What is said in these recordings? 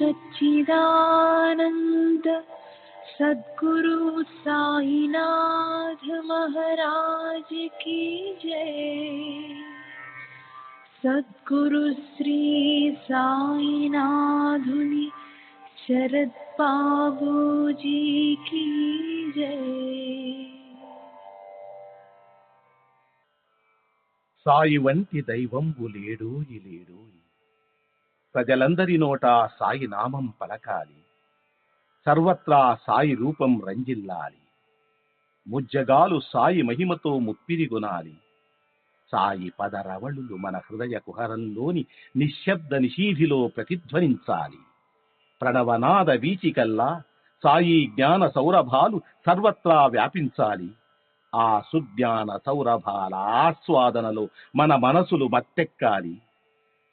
सच्चिदानंद सद्गुरु साईनाथ महाराज की जय। सद्गुरु श्री साईनाथुनि शरद बाबूजी की जय। సాయి వంటి దైవంబు లేడోయి లేడోయి, ప్రజలందరి నోట సాయి నామం పలకాలి, సర్వత్రా సాయి రూపం రంజిల్లాలి, ముజ్జగాలు సాయి మహిమతో ముప్పిరిగొనాలి. సాయి పదరవళులు మన హృదయ కుహరంలోని నిశ్శబ్ద నిశీధిలో ప్రతిధ్వనించాలి. ప్రణవనాద వీచికల్లా సాయి జ్ఞాన సౌరభాలు సర్వత్రా వ్యాపించాలి. ఆ సుజ్ఞాన సౌరభాల ఆస్వాదనలో మన మనసులు మత్తెక్కాలి.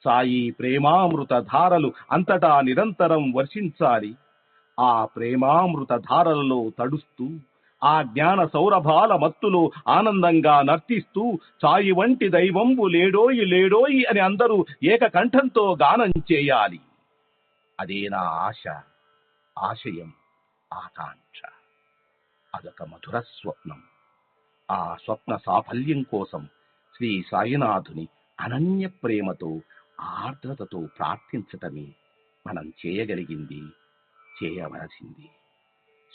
సాయి ప్రేమామృత ధారలు అంతటా నిరంతరం వర్షించాలి. ఆ ప్రేమామృత ధారలలో తడుస్తూ, ఆ జ్ఞాన సౌరభాల మత్తులో ఆనందంగా నర్తిస్తూ సాయి వంటి దైవంబు లేడోయి లేడోయి అని అందరూ ఏకకంఠంతో గానం చేయాలి. అదే నా ఆశ, ఆశయం, ఆకాంక్ష. అదొక మధుర స్వప్నం. ఆ స్వప్న సాఫల్యం కోసం శ్రీ సాయినాథుని అనన్య ప్రేమతో, ఆర్ద్రతతో ప్రార్థించటమే మనం చేయగలిగింది, చేయవలసింది.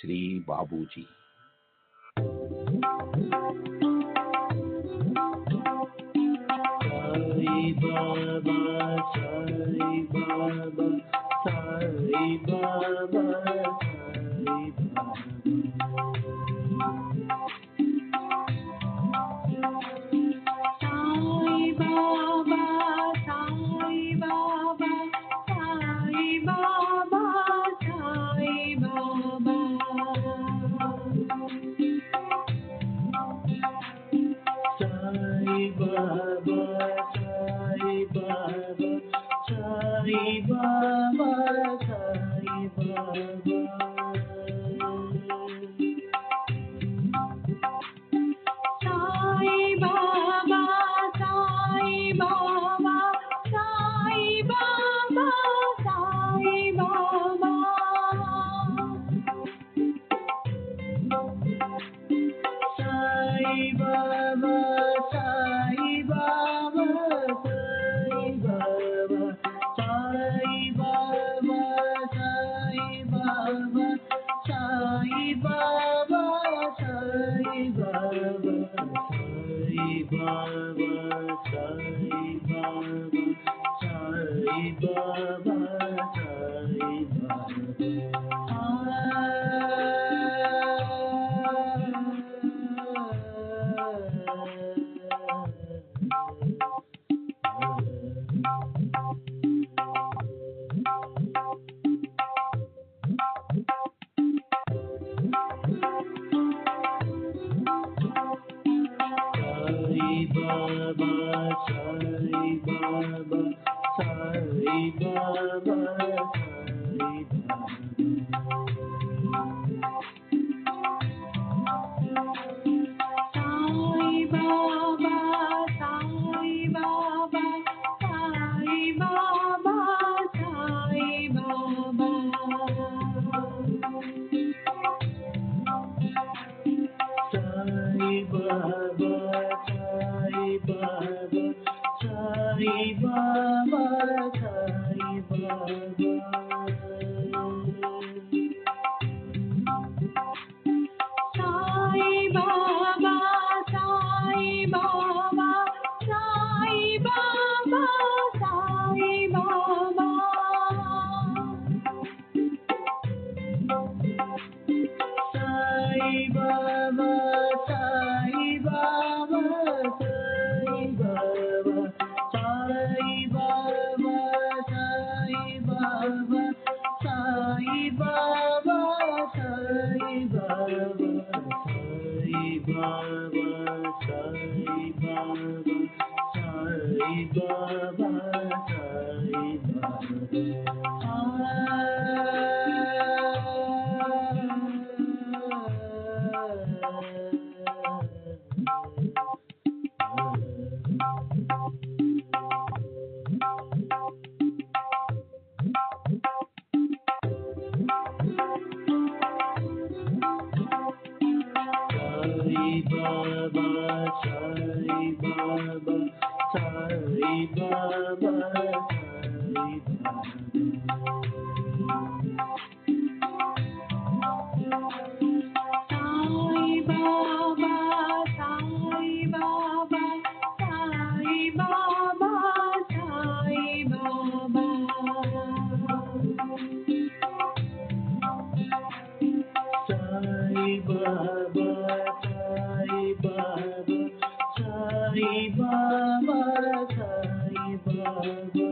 Shri Babuji. Sai Baba, Sai Baba, Sai Baba, Sai Baba. Baba Baba, Sai Baba, Sai Baba, Sai Baba.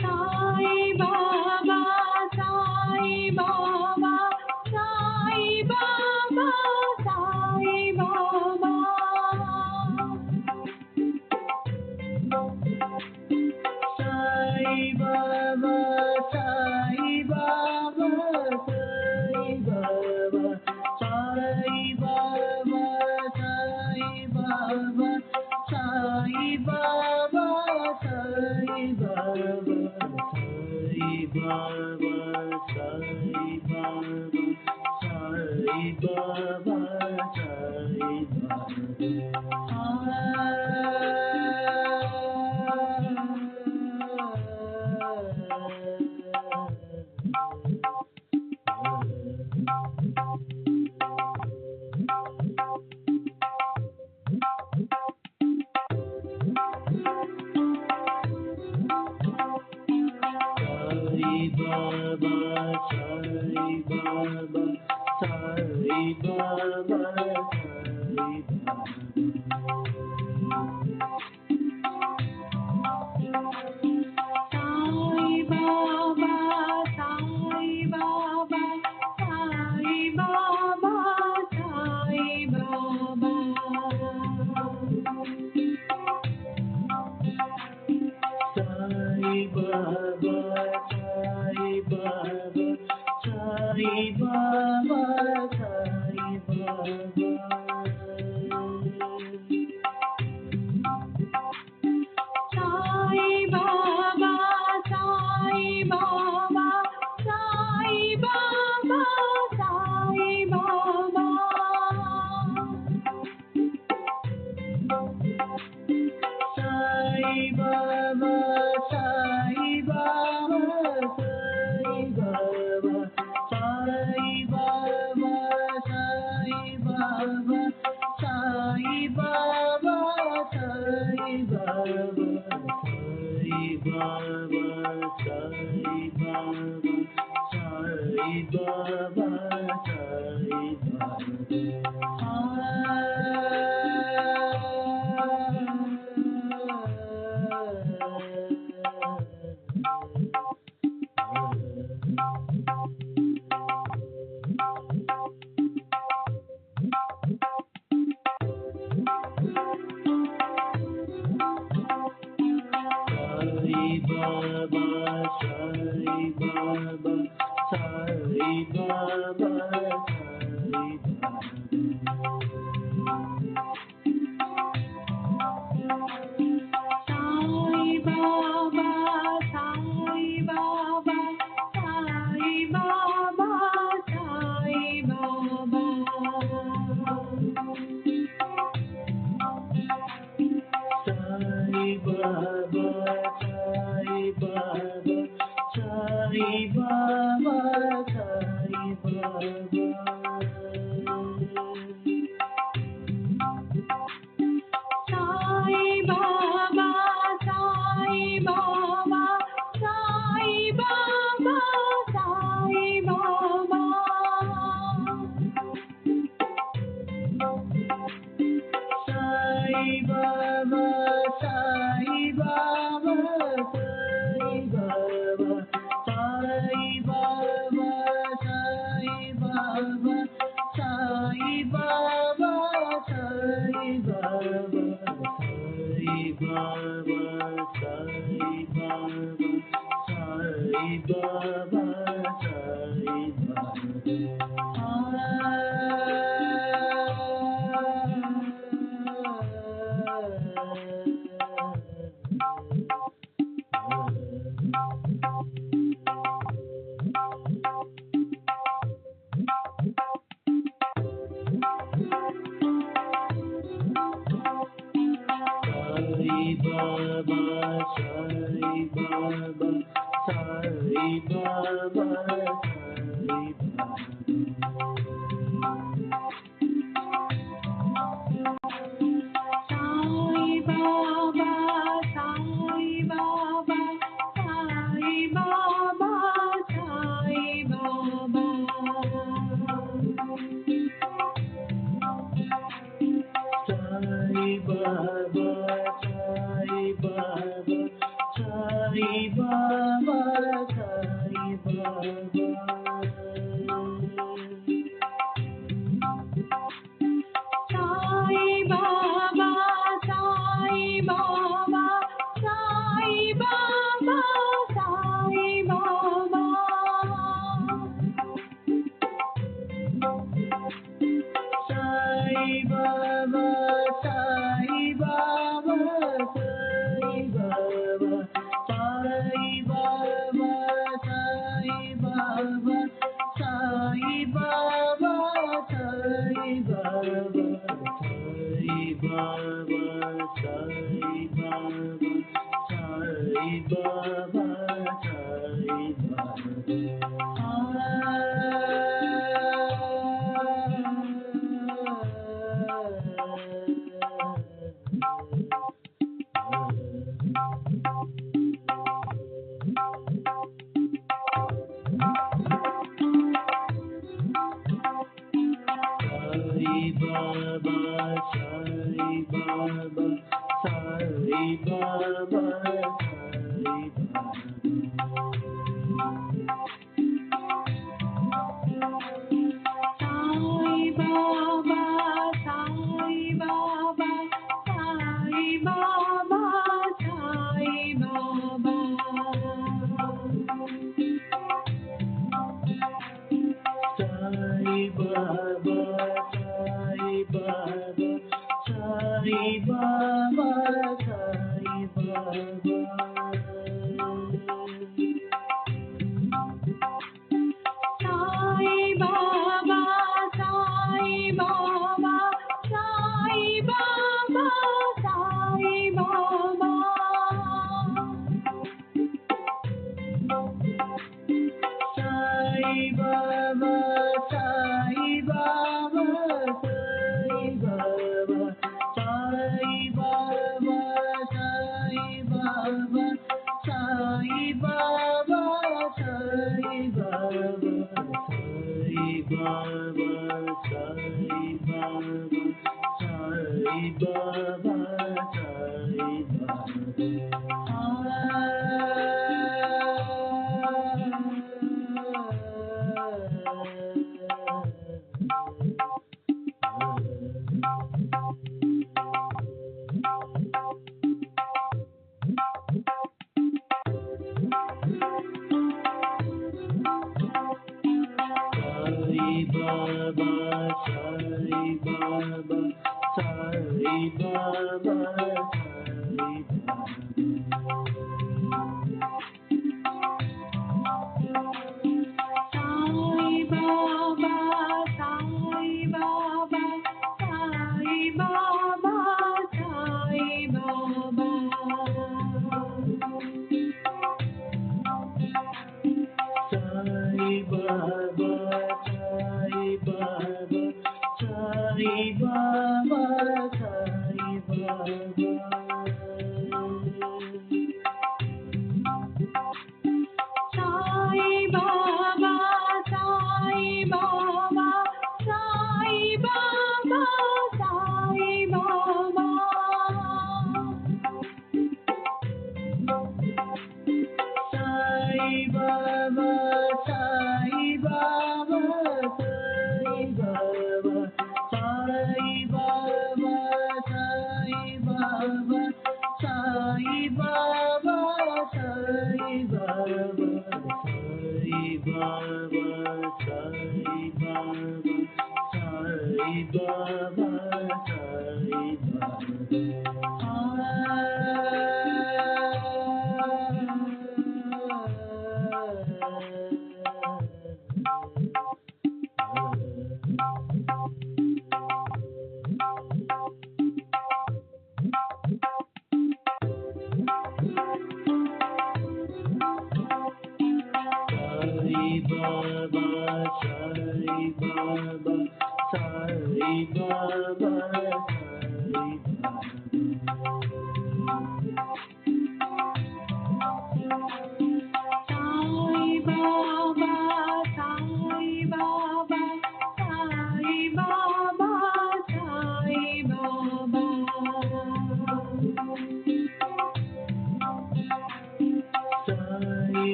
Sai Baba, Sai Baba, Sai Baba, Sai Baba. Sai Baba, Sai Baba, Sai Baba, Sai Baba, Sai Baba, Sai Baba, Sai Baba, Sai Baba, Sai Baba, Sai Baba, Sai Baba, Sai Baba, Sai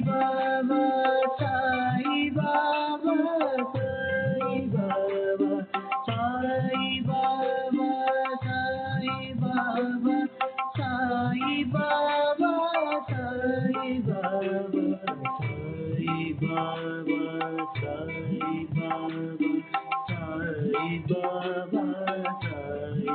बाबा साई बाबा साई बाबा साई बाबा साई बाबा साई बाबा साई बाबा साई बाबा साई बाबा साई बाबा साई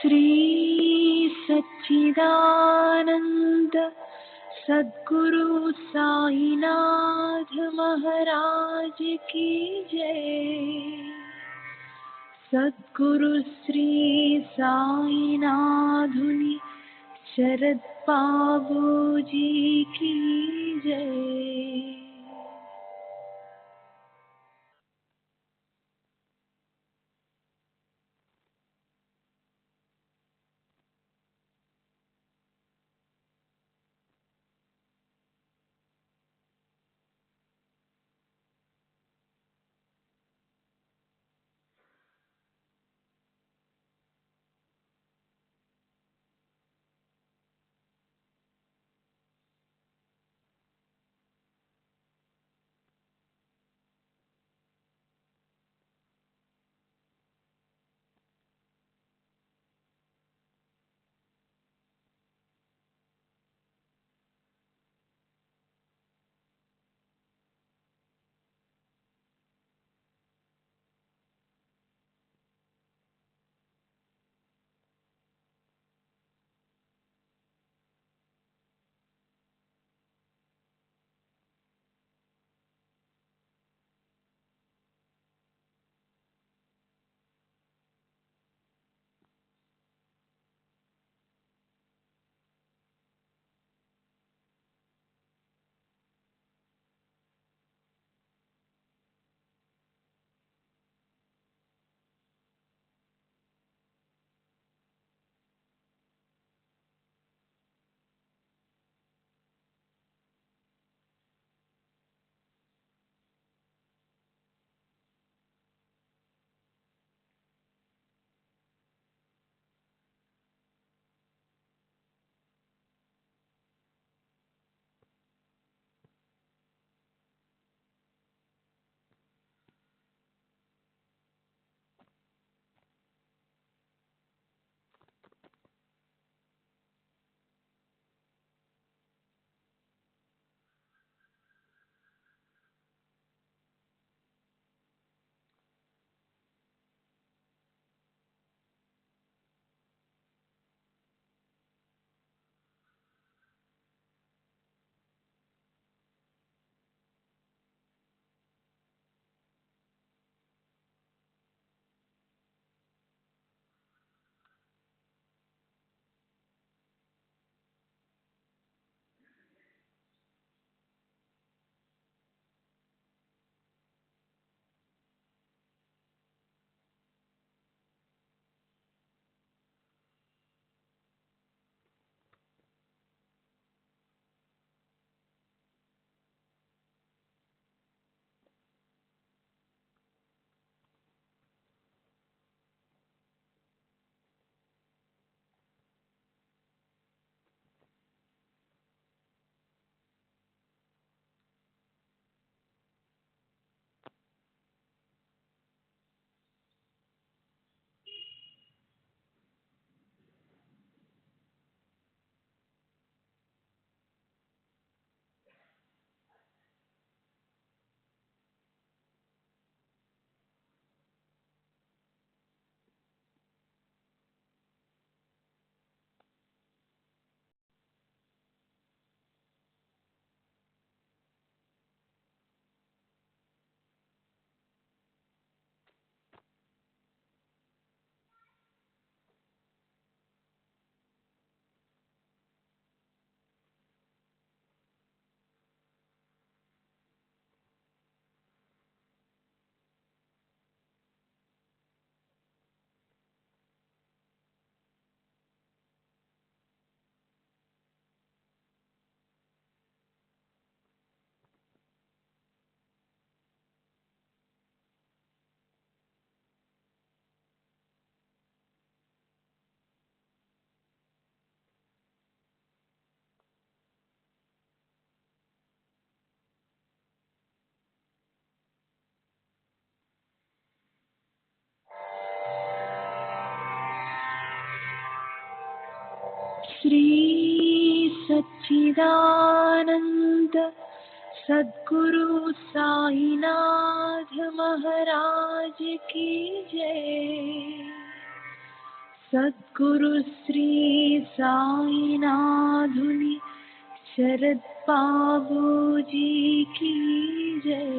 श्री सच्चिदानंद सद्गुरु साईनाथ महाराज की जय। सद्गुरु श्री साईनाथुनि शरद बाबू जी की जय। श्री सच्चिदानंद सद्गुरु साईनाथ महाराज की जय। सद्गुरु श्री साईनाथुनि शरद बाबू जी की जय।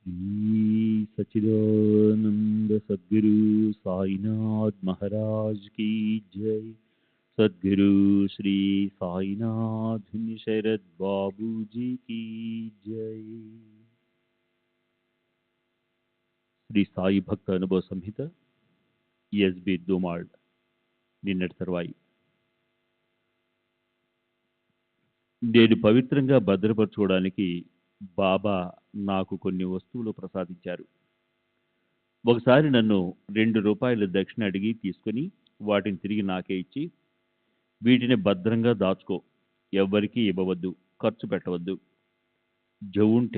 श्री सच्चिदानंद सद्गुरु साईनाथ महाराज की जय। सद्गुरु श्री साईनाथ शरद बाबू जी की जय। శ్రీ సాయి భక్త అనుభవ సంహిత ఎస్బి దోమాళ్ నిన్నటి తర్వాయి. నేను పవిత్రంగా భద్రపరచుకోవడానికి బాబా నాకు కొన్ని వస్తువులు ప్రసాదించారు. ఒకసారి నన్ను ₹2 దక్షిణ అడిగి తీసుకుని వాటిని తిరిగి నాకే ఇచ్చి, వీటిని భద్రంగా దాచుకో, ఎవ్వరికీ ఇవ్వవద్దు, ఖర్చు పెట్టవద్దు, జబూన్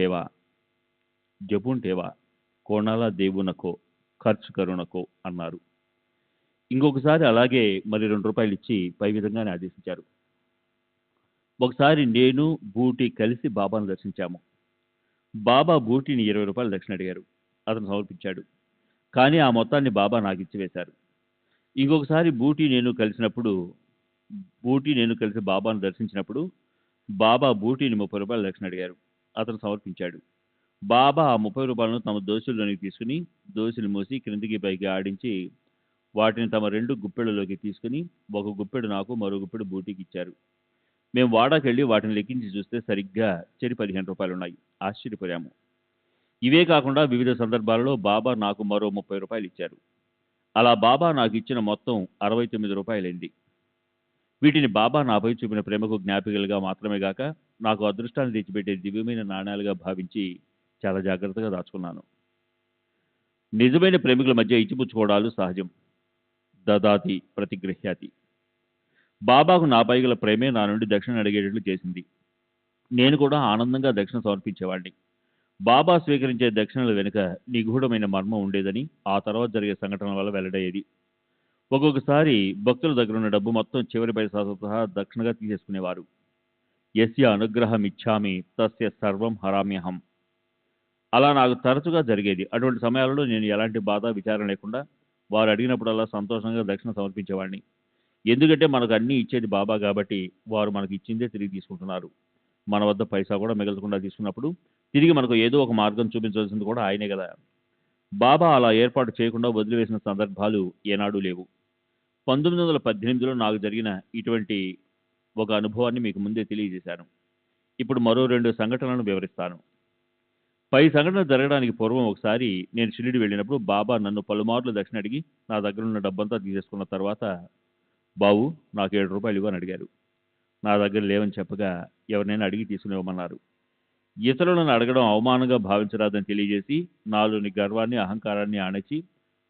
టేవా కోణాల దేవునకో ఖర్చు కరుణకో అన్నారు. ఇంకొకసారి అలాగే మరి ₹2 ఇచ్చి పై విధంగానే ఆదేశించారు. ఒకసారి నేను బూటి కలిసి బాబాను దర్శించాము. బాబా బూటిని ₹20 దక్షిణ అడిగారు. అతను సమర్పించాడు. కానీ ఆ మొత్తాన్ని బాబా నాకు ఇచ్చివేశారు. ఇంకొకసారి బూటి నేను కలిసి బాబాను దర్శించినప్పుడు బాబా బూటిని ₹30 దక్షిణ అడిగారు. అతను సమర్పించాడు. బాబా ఆ ₹30 తమ దోశల్లోనికి తీసుకుని దోశలు మూసి క్రిందికి పైకి ఆడించి వాటిని తమ 2 గుప్పెళ్ళలోకి తీసుకుని ఒక గుప్పెడు నాకు, మరో గుప్పెడు బూటీకి ఇచ్చారు. మేము వాడాకెళ్ళి వాటిని లెక్కించి చూస్తే సరిగ్గా చెరి ₹15 ఉన్నాయి. ఆశ్చర్యపోయాము. ఇవే కాకుండా వివిధ సందర్భాలలో బాబా నాకు మరో ₹30 ఇచ్చారు. అలా బాబా నాకు ఇచ్చిన మొత్తం ₹69 అయింది. వీటిని బాబా నాపై చూపిన ప్రేమకు జ్ఞాపికలుగా మాత్రమే గాక నాకు అదృష్టాన్ని తెచ్చిపెట్టే దివ్యమైన నాణేలుగా భావించి చాలా జాగ్రత్తగా దాచుకున్నాను. నిజమైన ప్రేమికుల మధ్య ఇచ్చిపుచ్చుకోవడాలు సహజం. దదాతి ప్రతిగృహ్యాతి. బాబాకు నాపై గల ప్రేమే నా నుండి దక్షిణ అడిగేటట్లు చేసింది. నేను కూడా ఆనందంగా దక్షిణ సమర్పించేవాడిని. బాబా స్వీకరించే దక్షిణల వెనుక నిగూఢమైన మర్మం ఉండేదని ఆ తర్వాత జరిగే సంఘటనల వల్ల వెల్లడయ్యేది. ఒక్కొక్కసారి భక్తుల దగ్గర ఉన్న డబ్బు మొత్తం చివరి పైసాతో సహా దక్షిణగా తీసేసుకునేవారు. యస్య అనుగ్రహం ఇచ్చామి తస్య సర్వం హరామ్యహం. అలా నాకు తరచుగా జరిగేది. అటువంటి సమయాలలో నేను ఎలాంటి బాధ విచారం లేకుండా వారు అడిగినప్పుడల్లా సంతోషంగా దక్షిణ సమర్పించేవాడిని. ఎందుకంటే మనకు అన్నీ ఇచ్చేది బాబా కాబట్టి వారు మనకు ఇచ్చిందే తిరిగి తీసుకుంటున్నారు. మన వద్ద పైసా కూడా మిగలకుండా తీసుకున్నప్పుడు తిరిగి మనకు ఏదో ఒక మార్గం చూపించాల్సింది కూడా ఆయనే కదా. బాబా అలా ఏర్పాటు చేయకుండా వదిలివేసిన సందర్భాలు ఏనాడూ లేవు. 1918లో నాకు జరిగిన ఇటువంటి ఒక అనుభవాన్ని మీకు ముందే తెలియజేశాను. ఇప్పుడు మరో 2 సంఘటనలను వివరిస్తాను. పై సంఘటన జరగడానికి పూర్వం ఒకసారి నేను షిరిడి వెళ్ళినప్పుడు బాబా నన్ను పలుమార్లు దక్షిణ అడిగి నా దగ్గర ఉన్న డబ్బంతా తీసేసుకున్న తర్వాత, బాబు నాకు ₹7 ఇవ్వు అని అడిగారు. నా దగ్గర లేవని చెప్పగా ఎవరినైనా అడిగి తీసుకునివ్వమన్నారు. ఇతరులను అడగడం అవమానంగా భావించరాదని తెలియజేసి నాలోని గర్వాన్ని, అహంకారాన్ని అణచి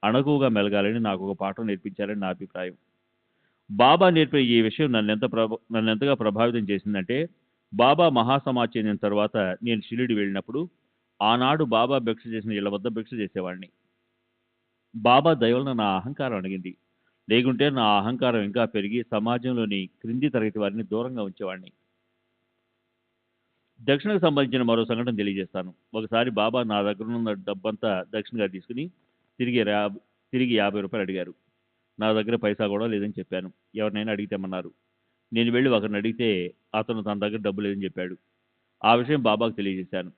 అణకువగా మెలగాలని నాకు ఒక పాఠం నేర్పించారని నా అభిప్రాయం. బాబా నేర్పే ఈ విషయం నన్నెంతగా ప్రభావితం చేసిందంటే, బాబా మహాసమాధి చెందిన తర్వాత నేను షిరిడి వెళ్ళినప్పుడు ఆనాడు బాబా భిక్ష చేసిన ఇళ్ల వద్ద భిక్ష చేసేవాడిని. బాబా దయవలన నా అహంకారం అణిగింది. లేకుంటే నా అహంకారం ఇంకా పెరిగి సమాజంలోని క్రింది తరగతి వారిని దూరంగా ఉంచేవాడిని. దక్షిణకు సంబంధించిన మరో సంఘటన తెలియజేస్తాను. ఒకసారి బాబా నా దగ్గరున్న డబ్బంతా దక్షిణగా తీసుకుని తిరిగి ₹50 అడిగారు. నా దగ్గర పైసా కూడా లేదని చెప్పాను. ఎవరినైనా అడిగితేమన్నారు. నేను వెళ్ళి ఒకరిని అడిగితే అతను తన దగ్గర డబ్బు లేదని చెప్పాడు. ఆ విషయం బాబాకు తెలియజేశాను.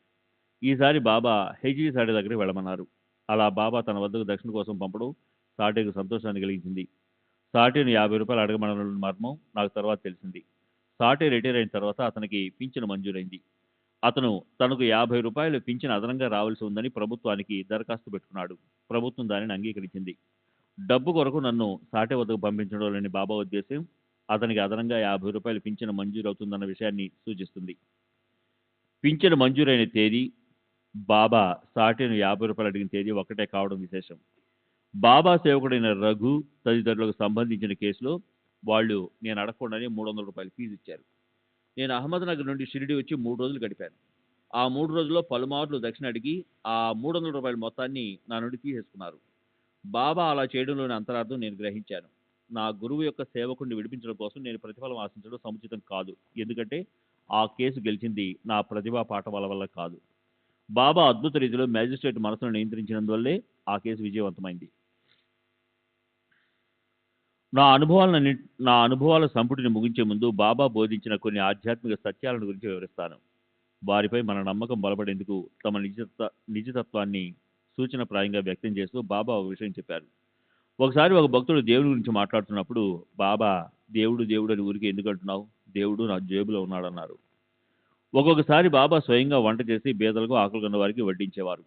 ఈసారి బాబా హెచ్డి సాటే దగ్గరికి వెళ్ళమన్నారు. అలా బాబా తన వద్దకు దక్షిణ కోసం పంపడం సాటేకు సంతోషాన్ని కలిగించింది. సాటేను ₹50 అడగమన్న మర్మం నాకు తర్వాత తెలిసింది. సాటే రిటైర్ అయిన తర్వాత అతనికి పింఛను మంజూరైంది. అతను తనకు ₹50 పింఛను అదనంగా రావాల్సి ఉందని ప్రభుత్వానికి దరఖాస్తు పెట్టుకున్నాడు. ప్రభుత్వం దానిని అంగీకరించింది. డబ్బు కొరకు నన్ను సాటే వద్దకు పంపించడం లేని బాబా ఉద్దేశం అతనికి అదనంగా ₹50 పింఛను మంజూరవుతుందన్న విషయాన్ని సూచిస్తుంది. పింఛను మంజూరైన తేదీ, బాబా సాటేను ₹50 అడిగిన తేదీ ఒక్కటే కావడం విశేషం. బాబా సేవకుడైన రఘు తదితరులకు సంబంధించిన కేసులో వాళ్ళు నేను అడగకుండానే ₹300 ఫీజు ఇచ్చారు. నేను అహ్మద్నగర్ నుండి షిరిడి వచ్చి 3 రోజులు గడిపాను. ఆ 3 రోజుల్లో పలుమార్లు దక్షిణ అడిగి ఆ ₹300 మొత్తాన్ని నా నుండి తీసేసుకున్నారు. బాబా అలా చేయడంలోని అంతరార్థం నేను గ్రహించాను. నా గురువు యొక్క సేవకుడిని విడిపించడం కోసం నేను ప్రతిఫలం ఆశించడం సముచితం కాదు. ఎందుకంటే ఆ కేసు గెలిచింది నా ప్రతిభా పాఠవాల వల్ల కాదు. బాబా అద్భుత రీతిలో మ్యాజిస్ట్రేట్ మనసును నియంత్రించినందువల్లే ఆ కేసు విజయవంతమైంది. నా అనుభవాల సంపుటిని ముగించే ముందు బాబా బోధించిన కొన్ని ఆధ్యాత్మిక సత్యాలను గురించి వివరిస్తాను. వారిపై మన నమ్మకం బలపడేందుకు తమ నిజతత్వాన్ని సూచనప్రాయంగా వ్యక్తం చేస్తూ బాబా ఒక విషయం చెప్పారు. ఒకసారి ఒక భక్తుడు దేవుడి గురించి మాట్లాడుతున్నప్పుడు బాబా, దేవుడు దేవుడు అని ఊరికి ఎందుకు అంటున్నావు? దేవుడు నా జేబులో ఉన్నాడన్నారు. ఒక్కొక్కసారి బాబా స్వయంగా వంట చేసి బేదలకు ఆకలిగొన్న వారికి వడ్డించేవారు.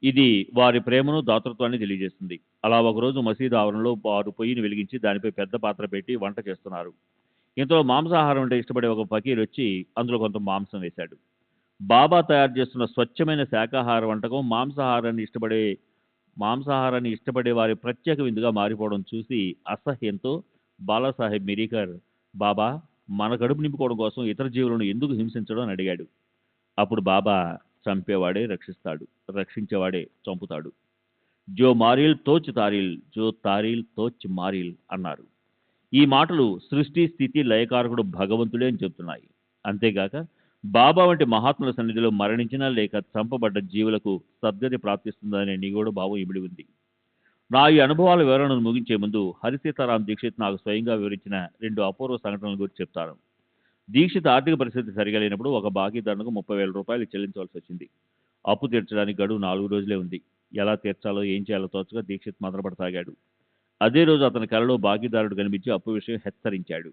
ఇది వారి ప్రేమను, దాతృత్వాన్ని తెలియజేస్తుంది. అలా ఒకరోజు మసీదు ఆవరణలో వారు పొయ్యిని వెలిగించి దానిపై పెద్ద పాత్ర పెట్టి వంట చేస్తున్నారు. ఇంతలో మాంసాహారం అంటే ఇష్టపడే ఒక ఫకీర్ వచ్చి అందులో కొంత మాంసం వేశాడు. బాబా తయారు చేస్తున్న స్వచ్ఛమైన శాకాహార వంటకం మాంసాహారాన్ని ఇష్టపడే వారి ప్రత్యేక విందుగా మారిపోవడం చూసి అసహ్యంతో బాలాసాహెబ్ మిరీకర్, బాబా మన కడుపు నింపుకోవడం కోసం ఇతర జీవులను ఎందుకు హింసించడం అని అడిగాడు. అప్పుడు బాబా, చంపేవాడే రక్షిస్తాడు, రక్షించేవాడే చంపుతాడు. జో మారిల్ తోచ్ తారిల్, జో తారిల్ తోచ్ మారిల్ అన్నారు. ఈ మాటలు సృష్టి స్థితి లయకారకుడు భగవంతుడే అని చెప్తున్నాయి. అంతేగాక బాబా వంటి మహాత్ముల సన్నిధిలో మరణించిన లేక చంపబడ్డ జీవులకు సద్గతి ప్రాప్తిస్తుందనే నిగూఢ భావం ఇమిడి ఉంది. నా ఈ అనుభవాల వివరణను ముగించే ముందు హరిసీతారాం దీక్షిత్ నాకు స్వయంగా వివరించిన 2 అపూర్వ సంఘటనల గురించి చెప్తాను. దీక్షిత్ ఆర్థిక పరిస్థితి సరిగా లేనప్పుడు ఒక బాకీదారునికి ₹30,000 చెల్లించవలసి వచ్చింది. అప్పు తీర్చడానికి గడువు 4 రోజులే ఉంది. ఎలా తీర్చాలో ఏం చేయాలో తోచగా దీక్షిత్ మదనపడసాగాడు. అదే రోజు అతని కలలో భాగీదారుడు కనిపించి అప్పు విషయం హెచ్చరించాడు.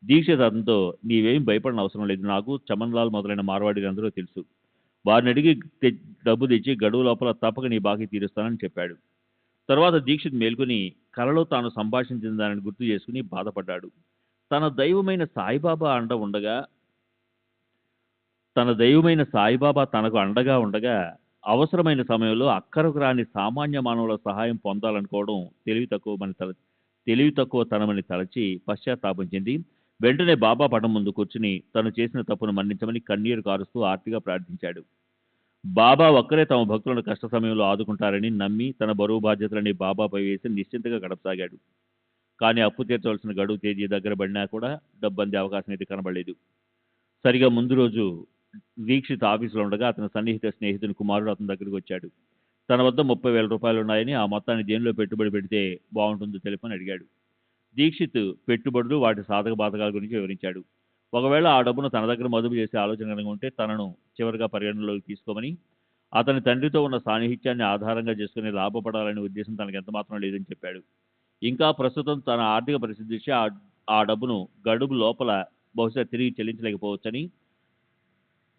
దీక్షిత్ అతనితో, నీవేం భయపడిన అవసరం లేదు, నాకు చమన్ లాల్ మొదలైన మార్వాడీలందరూ తెలుసు, వారిని అడిగి డబ్బు తెచ్చి గడువు లోపల తప్పక నీ బాకీ తీరుస్తానని చెప్పాడు. తర్వాత దీక్షిత్ మేల్కొని కలలో తాను సంభాషించిన దానిని గుర్తు చేసుకుని బాధపడ్డాడు. తన దైవమైన సాయిబాబా తనకు అండగా ఉండగా అవసరమైన సమయంలో అక్కరకు రాని సామాన్య మానవుల సహాయం పొందాలనుకోవడం తెలివి తక్కువ తనమని తలచి పశ్చాత్తాపం చెంది వెంటనే బాబా పటం ముందు కూర్చుని తను చేసిన తప్పును మన్నించమని కన్నీరు కారుస్తూ ఆర్తిగా ప్రార్థించాడు. బాబా ఒక్కరే తమ భక్తులను కష్ట సమయంలో ఆదుకుంటారని నమ్మి తన బరువు బాధ్యతలని బాబాపై వేసి నిశ్చింతగా గడపసాగాడు. కానీ అప్పు తీర్చవలసిన గడువు తేదీ దగ్గర పడినా కూడా డబ్బు అందే అవకాశం అయితే కనబడలేదు. సరిగా ముందు రోజు దీక్షిత్ ఆఫీసులో ఉండగా అతని స్నేహితుని కుమారుడు అతని దగ్గరికి వచ్చాడు. తన వద్ద 30,000 రూపాయలు ఉన్నాయని, ఆ మొత్తాన్ని దేనిలో పెట్టుబడి పెడితే బాగుంటుందో తెలుపని అడిగాడు. దీక్షిత్ పెట్టుబడులు, వాటి సాధక బాధకాల గురించి వివరించాడు. ఒకవేళ ఆ డబ్బును తన దగ్గర మదుపు చేసే ఆలోచన కనుక ఉంటే తనను చివరిగా పరిగణనలోకి తీసుకోమని, అతని తండ్రితో ఉన్న సాన్నిహిత్యాన్ని ఆధారంగా చేసుకుని లాభపడాలనే ఉద్దేశం తనకు ఎంతమాత్రం లేదని చెప్పాడు. ఇంకా ప్రస్తుతం తన ఆర్థిక పరిస్థితి దృష్ట్యా ఆ డబ్బును గడువు లోపల బహుశా తిరిగి చెల్లించలేకపోవచ్చని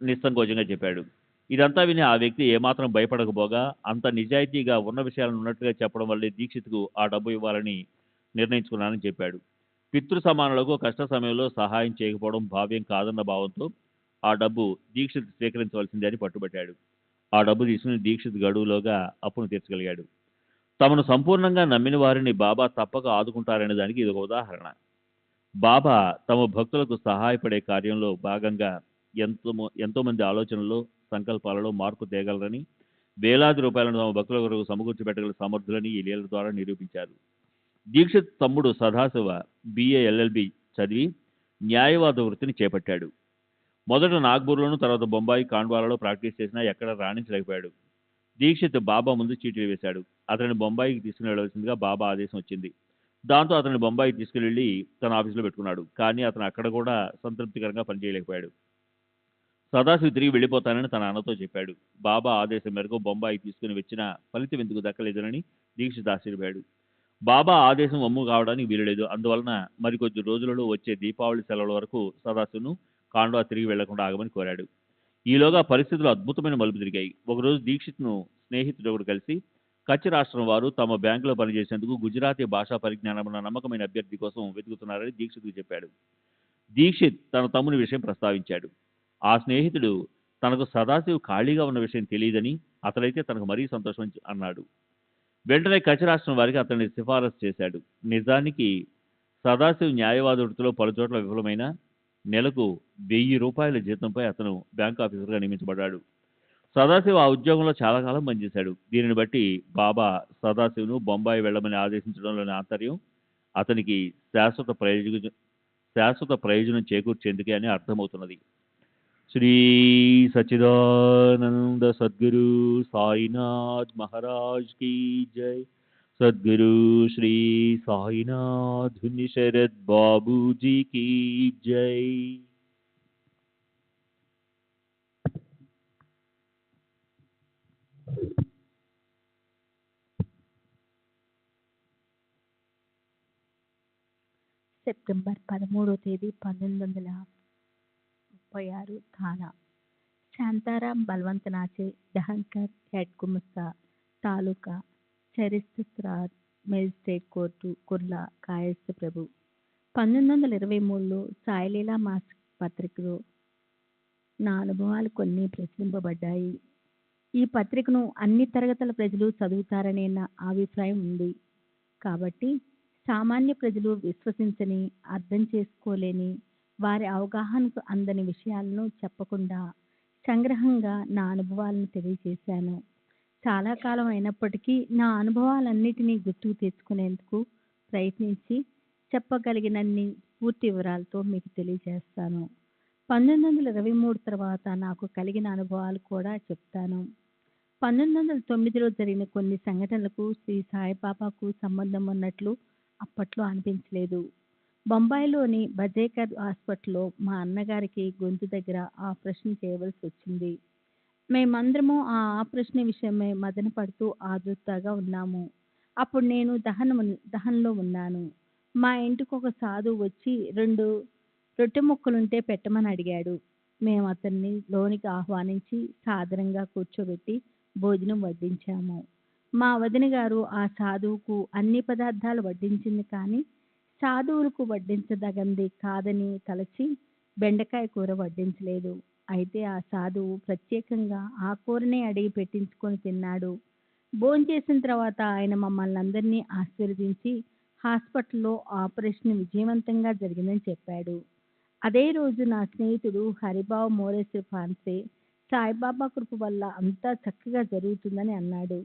నిస్సంకోచంగా చెప్పాడు. ఇదంతా విని ఆ వ్యక్తి ఏమాత్రం భయపడకపోగా అంత నిజాయితీగా ఉన్న విషయాలను ఉన్నట్టుగా చెప్పడం వల్లే దీక్షిత్కు ఆ డబ్బు ఇవ్వాలని నిర్ణయించుకున్నానని చెప్పాడు. పితృ సమానులకు కష్ట సమయంలో సహాయం చేయకపోవడం భావ్యం కాదన్న భావంతో ఆ డబ్బు దీక్షిత్ స్వీకరించవలసిందే అని పట్టుబట్టాడు. ఆ డబ్బు తీసుకుని దీక్షిత్ గడువులోగా అప్పును తీర్చగలిగాడు. తమను సంపూర్ణంగా నమ్మిన వారిని బాబా తప్పక ఆదుకుంటారనే దానికి ఇది ఒక ఉదాహరణ. బాబా తమ భక్తులకు సహాయపడే కార్యంలో భాగంగా ఎంతోమంది ఆలోచనల్లో, సంకల్పాలలో మార్పు తేగలరని, వేలాది రూపాయలను తమ భక్తుల కొరకు సమకూర్చి పెట్టగల సమర్థులని ఈ లీల ద్వారా నిరూపించారు. దీక్షిత్ తమ్ముడు సదాశివ BA LLB చదివి న్యాయవాద వృత్తిని చేపట్టాడు. మొదట నాగ్పూర్లోను, తర్వాత బొంబాయి, ఖాండ్వాలలో ప్రాక్టీస్ చేసినా ఎక్కడ రాణించలేకపోయాడు. దీక్షిత్ బాబా ముందు చీటీలు వేశాడు. అతన్ని బొంబాయికి తీసుకుని వెళ్ళవలసిందిగా బాబా ఆదేశం వచ్చింది. దాంతో అతన్ని బొంబాయికి తీసుకెళ్లి తన ఆఫీసులో పెట్టుకున్నాడు. కానీ అతను అక్కడ కూడా సంతృప్తికరంగా పనిచేయలేకపోయాడు. సదాశివ తిరిగి వెళ్ళిపోతానని తన అన్నతో చెప్పాడు. బాబా ఆదేశం మేరకు బొంబాయికి తీసుకుని వచ్చిన ఫలితం ఎందుకు దక్కలేదనని దీక్షిత్ ఆశ్చర్యపోయాడు. బాబా ఆదేశం అమ్ము కావడానికి వీలులేదు. అందువలన మరికొద్ది రోజులలో వచ్చే దీపావళి సెలవుల వరకు సదాశివను ఖాండ్వా తిరిగి వెళ్లకుండా ఆగమని కోరాడు. ఈలోగా పరిస్థితులు అద్భుతమైన మలుపు తిరిగాయి. ఒకరోజు దీక్షిత్ను స్నేహితుడొకడు కలిసి కచ్ రాష్ట్రం వారు తమ బ్యాంకులో పనిచేసేందుకు గుజరాతీ భాషా పరిజ్ఞానం ఉన్న నమ్మకమైన అభ్యర్థి కోసం వెతుకుతున్నారని దీక్షిత్కు చెప్పాడు. దీక్షిత్ తన తమ్ముని విషయం ప్రస్తావించాడు. ఆ స్నేహితుడు తనకు సదాశివ్ ఖాళీగా ఉన్న విషయం తెలియదని, అతడైతే తనకు మరీ సంతోషం అన్నాడు. వెంటనే కచ్ రాష్ట్రం వారికి అతన్ని సిఫారసు చేశాడు. నిజానికి సదాశివ్ న్యాయవాద వృత్తిలో పలుచోట్ల విఫలమైన నెలకు 1000 రూపాయల జీతంపై అతను బ్యాంక్ ఆఫీసర్గా నియమించబడ్డాడు. సదాశివ్ ఆ ఉద్యోగంలో చాలా కాలం పనిచేశాడు. దీనిని బట్టి బాబా సదాశివ్ను బొంబాయి వెళ్ళమని ఆదేశించడంలోని ఆంతర్యం అతనికి శాశ్వత ప్రయోజనం చేకూర్చేందుకే అని అర్థమవుతున్నది. శ్రీ సచ్చిదానంద సద్గురు సాయినాథ్ మహారాజ్ की जय. सद्गुरु श्री साईनाथ शरद बाबू जी की जय. సెప్టెంబర్ 13వ తేదీ 1936 థానా. శాంతారాం బల్వంతనాచే జహంకర్ హెడ్ గుమస్తా తాలూకా చరిత్రరార్ మేజిస్ట్రేట్ కోర్టు కుర్లా కాయస్థ ప్రభు. 1923లో సాయిలీలా మాసిక పత్రికలో నా అనుభవాలు కొన్ని ప్రచురింపబడ్డాయి. ఈ పత్రికను అన్ని తరగతుల ప్రజలు చదువుతారనే నా అభిప్రాయం ఉంది. కాబట్టి సామాన్య ప్రజలు విశ్వసించని, అర్థం చేసుకోలేని, వారి అవగాహనకు అందని విషయాలను చెప్పకుండా సంగ్రహంగా నా అనుభవాలను తెలియజేశాను. చాలా కాలం అయినప్పటికీ నా అనుభవాలన్నిటినీ గుర్తుకు తెచ్చుకునేందుకు ప్రయత్నించి చెప్పగలిగినన్ని పూర్తి వివరాలతో మీకు తెలియజేస్తాను. 1923 తర్వాత నాకు కలిగిన అనుభవాలు కూడా చెప్తాను. 1909లో జరిగిన కొన్ని సంఘటనలకు శ్రీ సాయిబాబాకు సంబంధం ఉన్నట్లు అప్పట్లో అనిపించలేదు. బొంబాయిలోని బజేకర్ హాస్పిటల్లో మా అన్నగారికి గొంతు దగ్గర ఆపరేషన్ చేయవలసి వచ్చింది. మేమందరము ఆ ఆపరేషన్ విషయమై మదన పడుతూ ఆదుర్దాగా ఉన్నాము. అప్పుడు నేను దహనలో ఉన్నాను. మా ఇంటికి ఒక సాధువు వచ్చి 2 రొట్టె ముక్కలుంటే పెట్టమని అడిగాడు. మేము అతన్ని లోనికి ఆహ్వానించి సాదరంగా కూర్చోబెట్టి భోజనం వడ్డించాము. మా వదిన గారు ఆ సాధువుకు అన్ని పదార్థాలు వడ్డించింది కానీ సాధువులకు వడ్డించదగింది కాదని తలచి బెండకాయ కూర వడ్డించలేదు. అయితే ఆ సాధువు ప్రత్యేకంగా ఆ కూరనే అడిగి పెట్టించుకొని తిన్నాడు. భోంచేసిన తర్వాత ఆయన మమ్మల్నందరినీ ఆశీర్వదించి హాస్పిటల్‌లో ఆపరేషన్ విజయవంతంగా జరిగిందని చెప్పాడు. అదే రోజు నా స్నేహితుడు హరిబాబు మోరేశ్వర ఫాన్సే సాయిబాబా కృప వల్ల అంతా చక్కగా జరుగుతుందని అన్నాడు.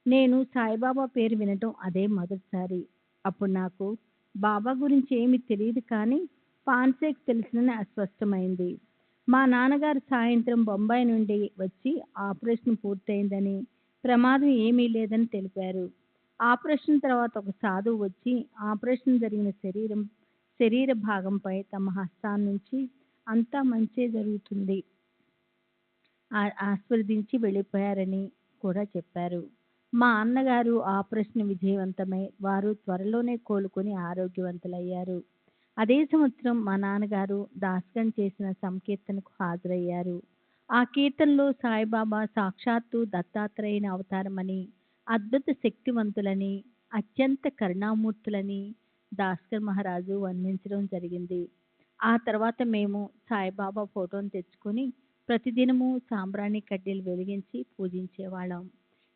నేను సాయిబాబా పేరు వినటం అదే మొదటిసారి. అప్పుడు నాకు బాబా గురించి ఏమీ తెలీదు కానీ ఫాన్సేకి తెలుసునని అస్పష్టమైంది. మా నాన్నగారు సాయంత్రం బొంబాయి నుండి వచ్చి ఆపరేషన్ పూర్తయిందని, ప్రమాదం ఏమీ లేదని తెలిపారు. ఆపరేషన్ తర్వాత ఒక సాధువు వచ్చి ఆపరేషన్ జరిగిన శరీర భాగంపై తమ హస్తాన్నుంచి అంతా మంచే జరుగుతుంది ఆశీర్వదించి వెళ్ళిపోయారని కూడా చెప్పారు. మా అన్నగారు ఆపరేషన్ విజయవంతమై వారు త్వరలోనే కోలుకొని ఆరోగ్యవంతులయ్యారు. అదే సంవత్సరం మా నాన్నగారు దాస్గంజ్ చేసిన సంకీర్తనకు హాజరయ్యారు. ఆ కీర్తనలో సాయిబాబా సాక్షాత్తు దత్తాత్రేయుని అవతారమని, అద్భుత శక్తివంతులని, అత్యంత కరుణామూర్తులని దాస్కర్ మహారాజు వర్ణించడం జరిగింది. ఆ తర్వాత మేము సాయిబాబా ఫోటోను తెచ్చుకొని ప్రతిదినము సాంబ్రాణి కడ్డీలు వెలిగించి పూజించేవాళ్ళం.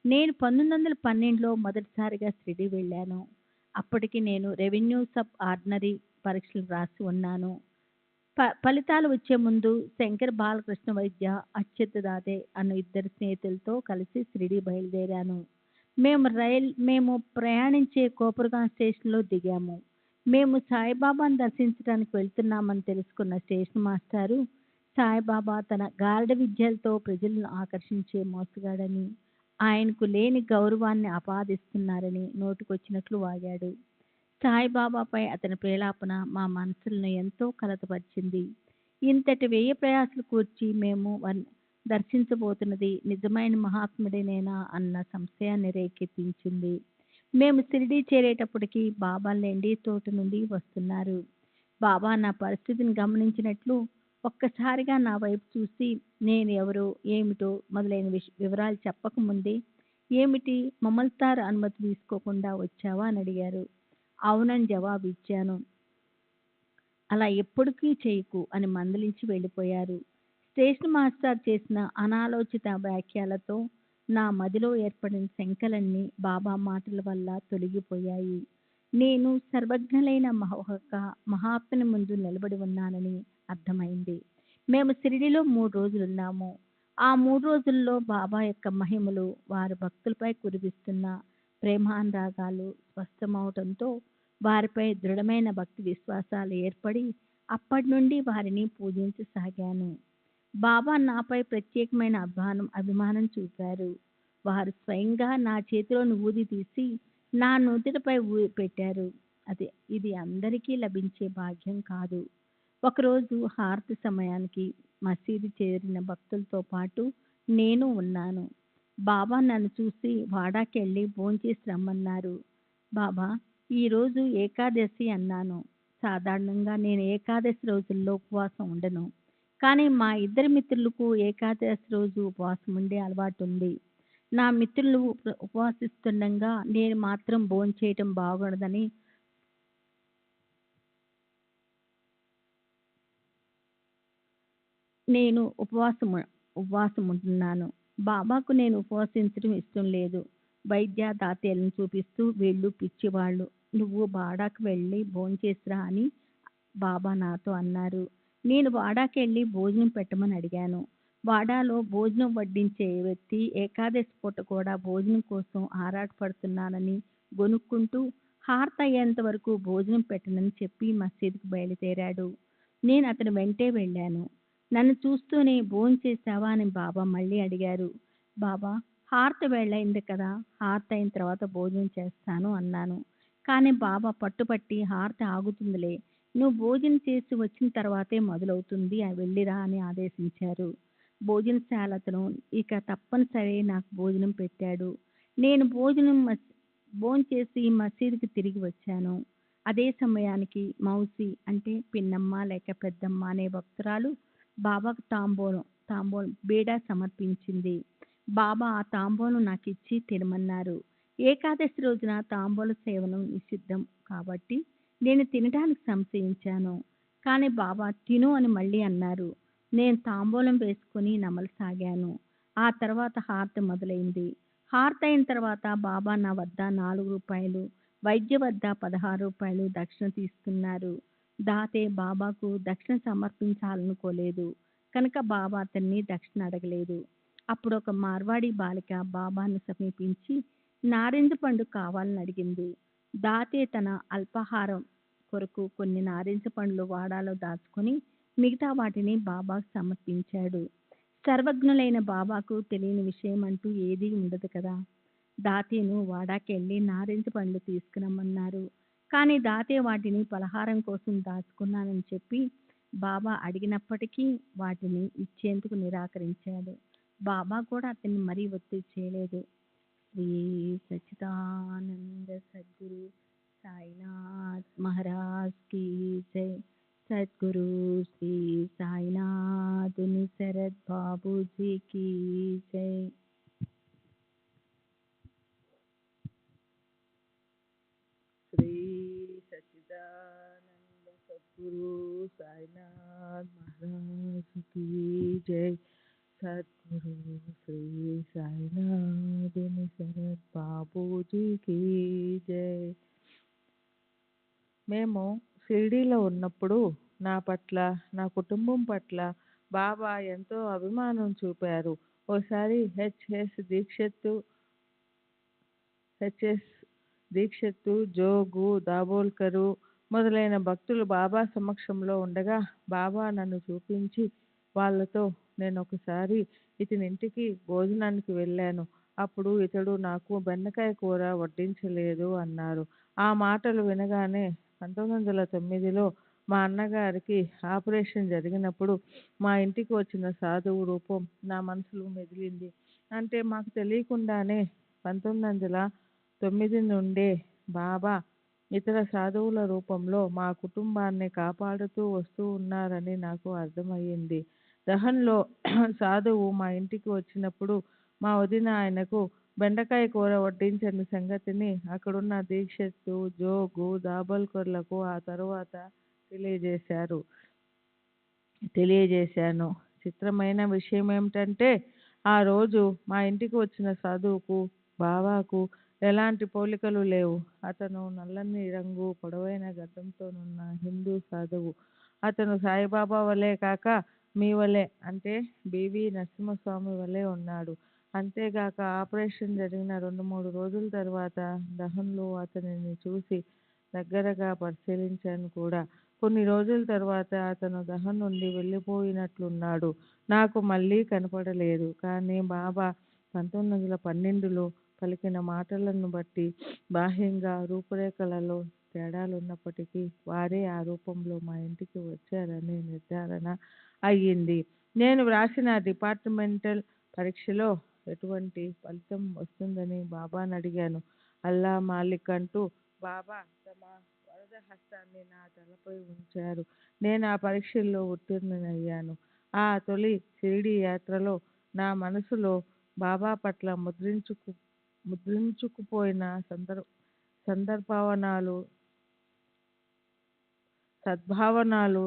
నేను 1912లో మొదటిసారిగా షిరిడీ వెళ్ళాను. అప్పటికి నేను రెవెన్యూ సబ్ ఆర్డినరీ పరీక్షలు రాసి ఉన్నాను. ఫలితాలు వచ్చే ముందు శంకర్ బాలకృష్ణ వైద్య, అచ్యుత్ దాదే అన్న 2 స్నేహితులతో కలిసి షిరిడీ బయలుదేరాను. మేము ప్రయాణించే కోపర్గాం స్టేషన్‌లో దిగాము. మేము సాయిబాబాను దర్శించడానికి వెళ్తున్నామని తెలుసుకున్న స్టేషన్ మాస్టారు సాయిబాబా తన గారడీ విద్యలతో ప్రజలను ఆకర్షించే మోసగాడని, ఆయనకు లేని గౌరవాన్ని ఆపాదిస్తున్నారని నోటికొచ్చినట్లు వాగాడు. సాయిబాబాపై అతని ప్రేలాపన మా మనసులను ఎంతో కలతపరిచింది. ఇంతటి వ్యయ ప్రయాసలు కూర్చి మేము దర్శించబోతున్నది నిజమైన మహాత్ముడినేనా అన్న సంశయాన్ని రేకెత్తించింది. మేము షిరిడీ చేరేటప్పటికి బాబా లెండి తోట నుండి వస్తున్నారు. బాబా నా పరిస్థితిని గమనించినట్లు ఒక్కసారిగా నా వైపు చూసి నేను ఎవరో, ఏమిటో మొదలైన వివరాలు చెప్పకముందే ఏమిటి మమల్తార్ అనుమతి తీసుకోకుండా వచ్చావా అని అడిగారు. అవునని జవాబు ఇచ్చాను. అలా ఎప్పటికీ చేయకు అని మందలించి వెళ్ళిపోయారు. స్టేషన్ మాస్టర్ చేసిన అనాలోచిత వ్యాఖ్యలతో నా మదిలో ఏర్పడిన శంకలన్నీ బాబా మాటల వల్ల తొలగిపోయాయి. నేను సర్వజ్ఞులైన ఒక మహాత్ముని ముందు నిలబడి ఉన్నానని అర్థమైంది. మేము షిరిడీలో 3 రోజులున్నాము. ఆ 3 రోజుల్లో బాబా యొక్క మహిమలు, వారి భక్తులపై కురిపిస్తున్న ప్రేమానురాగాలు స్పష్టమవటంతో వారిపై దృఢమైన భక్తి విశ్వాసాలు ఏర్పడి అప్పటి నుండి వారిని పూజించసాగాను. బాబా నాపై ప్రత్యేకమైన అభిమానం చూపారు. వారు స్వయంగా నా చేతిలోని ఊది తీసి నా నుదుటిపై పెట్టారు. ఇది అందరికీ లభించే భాగ్యం కాదు. ఒకరోజు హారతి సమయానికి మసీదు చేరిన భక్తులతో పాటు నేను ఉన్నాను. బాబా నన్ను చూసి వాడాకెళ్ళి భోంచేసి రమ్మన్నారు. బాబా, ఈరోజు ఏకాదశి అన్నాను. సాధారణంగా నేను ఏకాదశి రోజుల్లో ఉపవాసం ఉండను. కానీ మా 2 మిత్రులకు ఏకాదశి రోజు ఉపవాసం ఉండే అలవాటు ఉంది. నా మిత్రులు ఉపవాసిస్తుండగా నేను మాత్రం భోంచేయటం బాగుండదని నేను ఉపవాసం ఉంటున్నాను. బాబాకు నేను ఉపవసించడం ఇష్టం లేదు. వైద్య తాతయ్యలను చూపిస్తూ వీళ్ళు పిచ్చివాళ్ళు, నువ్వు వాడాకు వెళ్ళి భోంచేసిరా అని బాబా నాతో అన్నారు. నేను వాడాకెళ్ళి భోజనం పెట్టమని అడిగాను. వాడాలో భోజనం వడ్డించే వ్యక్తి ఏకాదశి పూట కూడా భోజనం కోసం ఆరాటపడుతున్నానని గొనుక్కుంటూ హారతి అయ్యేంత వరకు భోజనం పెట్టనని చెప్పి మసీదుకు బయలుదేరాడు. నేను అతని వెంటే వెళ్ళాను. నన్ను చూస్తూనే భోంచేశావా అని బాబా మళ్ళీ అడిగారు. బాబా, హారతి వేళయింది కదా, హారతి అయిన తర్వాత భోజనం చేస్తాను అన్నాను. కానీ బాబా పట్టుపట్టి హారతి ఆగుతుందిలే, నువ్వు భోజనం చేసి వచ్చిన తర్వాతే మొదలవుతుంది, వెళ్ళిరా అని ఆదేశించారు. భోజనశాల అతను ఇక తప్పనిసరి నాకు భోజనం పెట్టాడు. నేను భోంచేసి మసీదుకి తిరిగి వచ్చాను. అదే సమయానికి మౌసి అంటే పిన్నమ్మ లేక పెద్దమ్మ అనే భక్తురాలు బాబాకు తాంబూలం బీడా సమర్పించింది. బాబా ఆ తాంబూలం నాకిచ్చి తినమన్నారు. ఏకాదశి రోజున తాంబూల సేవనం నిషిద్ధం కాబట్టి నేను తినడానికి సంశయించాను. కానీ బాబా తిను అని మళ్ళీ అన్నారు. నేను తాంబూలం వేసుకొని నమలసాగాను. ఆ తర్వాత హారతి మొదలైంది. హారతి అయిన తర్వాత బాబా నా వద్ద రూ. 4, వైద్య వద్ద రూ. 16 దక్షిణ తీసుకున్నారు. దాతే బాబాకు దక్షిణ సమర్పించాలనుకోలేదు కనుక బాబా అతన్ని దక్షిణ అడగలేదు. అప్పుడు ఒక మార్వాడి బాలిక బాబాను సమీపించి నారింజ పండు కావాలని అడిగింది. దాతే తన అల్పాహారం కొరకు కొన్ని నారింజ పండ్లు వాడాలో దాచుకొని మిగతా వాటిని బాబాకు సమర్పించాడు. సర్వజ్ఞులైన బాబాకు తెలియని విషయం అంటూ ఏదీ ఉండదు కదా. దాతేను వాడాకెళ్ళి నారింజ పండ్లు తీసుకురమ్మన్నారు. కానీ దాతే వాటిని పలహారం కోసం దాచుకున్నానని చెప్పి బాబా అడిగినప్పటికీ వాటిని ఇచ్చేందుకు నిరాకరించాడు. బాబా కూడా అతన్ని మరీ ఒత్తిడి చేయలేదు. శ్రీ సచ్చిదానంద సద్గురు సాయినాథ్ మహారాజ్ की जय. सद्गुरु श्री साईनाथ निसरद बाबू जी की जय. శ్రీ సచ్చిదానంద సద్గురు సాయినాథ్ మహారాజ్ की जय. సద్గురు శ్రీ సాయినాథ్ నిసరద్ బాబూజీ की जय. మేము షిరిడీలో ఉన్నప్పుడు నా పట్ల, నా కుటుంబం పట్ల బాబా ఎంతో అభిమానం చూపారు. ఓసారి హెచ్ఎస్ దీక్షిత్తు, జోగు, దాబోల్కరు మొదలైన భక్తులు బాబా సమక్షంలో ఉండగా బాబా నన్ను చూపించి వాళ్ళతో నేను ఒకసారి ఇతని ఇంటికి భోజనానికి వెళ్ళాను. అప్పుడు ఇతడు నాకు బెండకాయ కూర వడ్డించలేదు అన్నారు. ఆ మాటలు వినగానే 1909లో మా అన్నగారికి ఆపరేషన్ జరిగినప్పుడు మా ఇంటికి వచ్చిన సాధువు రూపం నా మనసులో మెదిలింది. అంటే మాకు తెలియకుండానే 1909 నుండే బాబా ఇతర సాధువుల రూపంలో మా కుటుంబాన్ని కాపాడుతూ వస్తూ ఉన్నారని నాకు అర్థమయ్యింది. దహన్లో సాధువు మా ఇంటికి వచ్చినప్పుడు మా వదిన ఆయనకు బెండకాయ కూర వడ్డించని సంగతిని అక్కడున్న దీక్షిత్తు, జోగు, దాబోల్కర్లకు ఆ తరువాత తెలియజేశాను. చిత్రమైన విషయం ఏమిటంటే ఆ రోజు మా ఇంటికి వచ్చిన సాధువుకు బాబాకు ఎలాంటి పోలికలు లేవు. అతను నల్లని రంగు, పొడవైన గడ్డంతోనున్న హిందూ సాధువు. అతను సాయిబాబా వలె కాక మీ వలె అంటే బివి నరసింహస్వామి వలె ఉన్నాడు. అంతేగాక ఆపరేషన్ జరిగిన 2-3 రోజుల తర్వాత దహన్లో అతనిని చూసి దగ్గరగా పరిశీలించాను కూడా. కొన్ని రోజుల తర్వాత అతను దహన్ నుండి వెళ్ళిపోయినట్లున్నాడు. నాకు మళ్ళీ కనపడలేదు. కానీ బాబా 1912లో పలికిన మాటలను బట్టి బాహ్యంగా రూపురేఖలలో తేడాలున్నప్పటికీ వారే ఆ రూపంలో మా ఇంటికి వచ్చారని నిర్ధారణ అయ్యింది. నేను వ్రాసిన డిపార్ట్మెంటల్ పరీక్షలో ఎటువంటి ఫలితం వస్తుందని బాబాను అడిగాను. అల్లా మాలిక్ అంటూ బాబా తమ వరద హస్తాన్ని నా తలపై ఉంచారు. నేను ఆ పరీక్షల్లో ఉత్తీర్ణునయ్యాను. ఆ తొలి షిరిడీ యాత్రలో నా మనసులో బాబా పట్ల ముద్రించుకుపోయిన సద్భావనలు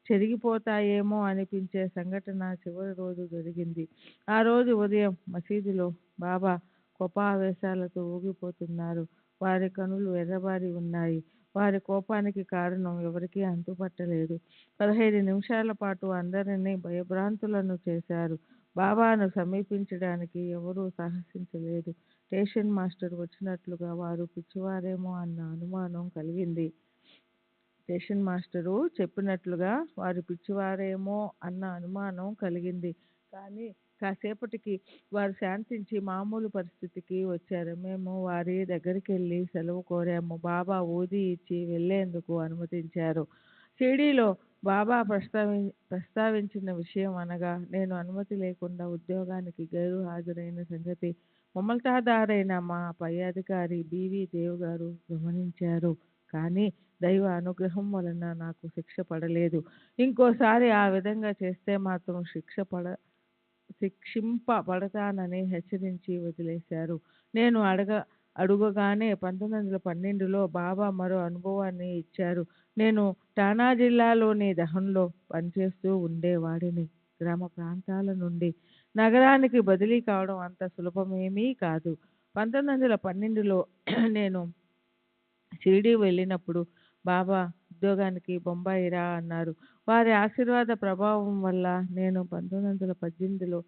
చెరిగిపోతాయేమో అనిపించే సంఘటన చివరి రోజు జరిగింది. ఆ రోజు ఉదయం మసీదులో బాబా కోపావేశాలతో ఊగిపోతున్నారు. వారి కనులు ఎర్రబారి ఉన్నాయి. వారి కోపానికి కారణం ఎవరికీ అంతుపట్టలేదు. 15 నిమిషాల పాటు అందరినీ భయభ్రాంతులను చేశారు. బాబాను సమీపించడానికి ఎవరూ సాహసించలేదు. స్టేషన్ మాస్టర్ వచ్చినట్లుగా వారు పిచ్చివారేమో అన్న అనుమానం కలిగింది. స్టేషన్ మాస్టరు చెప్పినట్లుగా వారు పిచ్చివారేమో అన్న అనుమానం కలిగింది. కానీ కాసేపటికి వారు శాంతించి మామూలు పరిస్థితికి వచ్చారు. మేము వారి దగ్గరికెళ్ళి సెలవు కోరాము. బాబా ఊది ఇచ్చి వెళ్ళేందుకు అనుమతించారు. షిరిడీలో బాబా ప్రస్తావించిన విషయం అనగా నేను అనుమతి లేకుండా ఉద్యోగానికి గైరు హాజరైన సంగతి మమతాదారైన మా పై అధికారి బివి దేవ్ గారు గమనించారు. కానీ దైవ అనుగ్రహం వలన నాకు శిక్ష పడలేదు. ఇంకోసారి ఆ విధంగా చేస్తే మాత్రం శిక్షింపబడతానని హెచ్చరించి వదిలేశారు. నేను అడుగగానే 1912లో బాబా మరో అనుభవాన్ని ఇచ్చారు. నేను ఠానా జిల్లాలోని దహన్లో పనిచేస్తూ ఉండేవాడిని. గ్రామ ప్రాంతాల నుండి నగరానికి బదిలీ కావడం అంత సులభమేమీ కాదు. 1912లో నేను షిరిడీ వెళ్ళినప్పుడు బాబా ఉద్యోగానికి బొంబాయి రా అన్నారు. వారి ఆశీర్వాద ప్రభావం వల్ల నేను 1918లో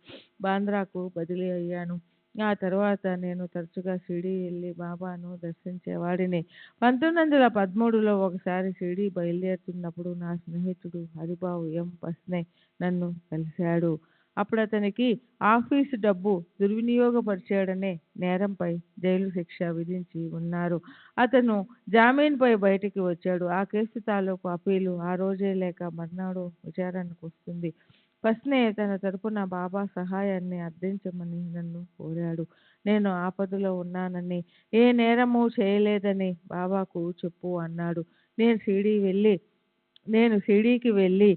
బాంద్రాకు బదిలీ అయ్యాను. ఆ తర్వాత నేను తరచుగా షిరిడీ వెళ్ళి బాబాను దర్శించేవాడిని. 1913లో ఒకసారి షిరిడీ బయలుదేరుతున్నప్పుడు నా స్నేహితుడు హరిబాబు ఎం పస్నే నన్ను కలిశాడు. అప్పుడు అతనికి ఆఫీసు డబ్బు దుర్వినియోగపరిచాడనే నేరంపై జైలు శిక్ష విధించి ఉన్నారు. అతను జామీన్పై బయటికి వచ్చాడు. ఆ కేసు తాలూకు అప్పీలు ఆ రోజే లేక మర్నాడు విచారణకు వస్తుంది. పస్నే తన తరపున బాబా సహాయాన్ని అర్థించమని నన్ను కోరాడు. నేను ఆపదలో ఉన్నానని, ఏ నేరము చేయలేదని బాబాకు చెప్పు అన్నాడు. నేను షిరిడీకి వెళ్ళి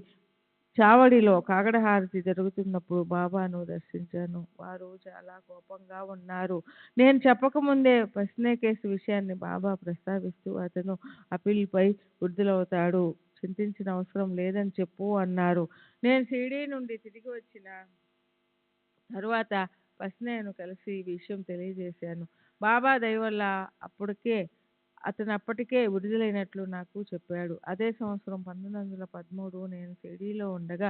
చావడిలో కాకడహారతి జరుగుతున్నప్పుడు బాబాను దర్శించాను. వారు చాలా కోపంగా ఉన్నారు. నేను చెప్పకముందే పస్నే కేసు విషయాన్ని బాబా ప్రస్తావిస్తూ అతను అప్పీల్పై విడుదలవుతాడు, చింతించిన అవసరం లేదని చెప్పు అన్నారు. నేను షిరిడీ నుండి తిరిగి వచ్చిన తరువాత పస్నేను కలిసి ఈ విషయం తెలియజేశాను. బాబా దయ వల్ల అతను అప్పటికే విడుదలైనట్లు నాకు చెప్పాడు. అదే సంవత్సరం 1913 నేను షిరిడీలో ఉండగా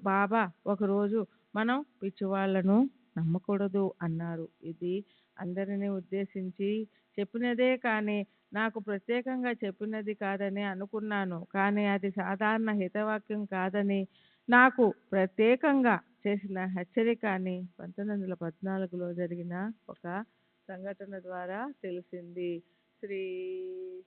బాబా ఒకరోజు మనం పిచ్చివాళ్లను నమ్మకూడదు అన్నారు. ఇది అందరినీ ఉద్దేశించి చెప్పినదే కానీ నాకు ప్రత్యేకంగా చెప్పినది కాదని అనుకున్నాను. కానీ అది సాధారణ హితవాక్యం కాదని, నాకు ప్రత్యేకంగా చేసిన హెచ్చరిక అని 1914లో జరిగిన ఒక సంఘటన ద్వారా తెలిసింది. శ్రీ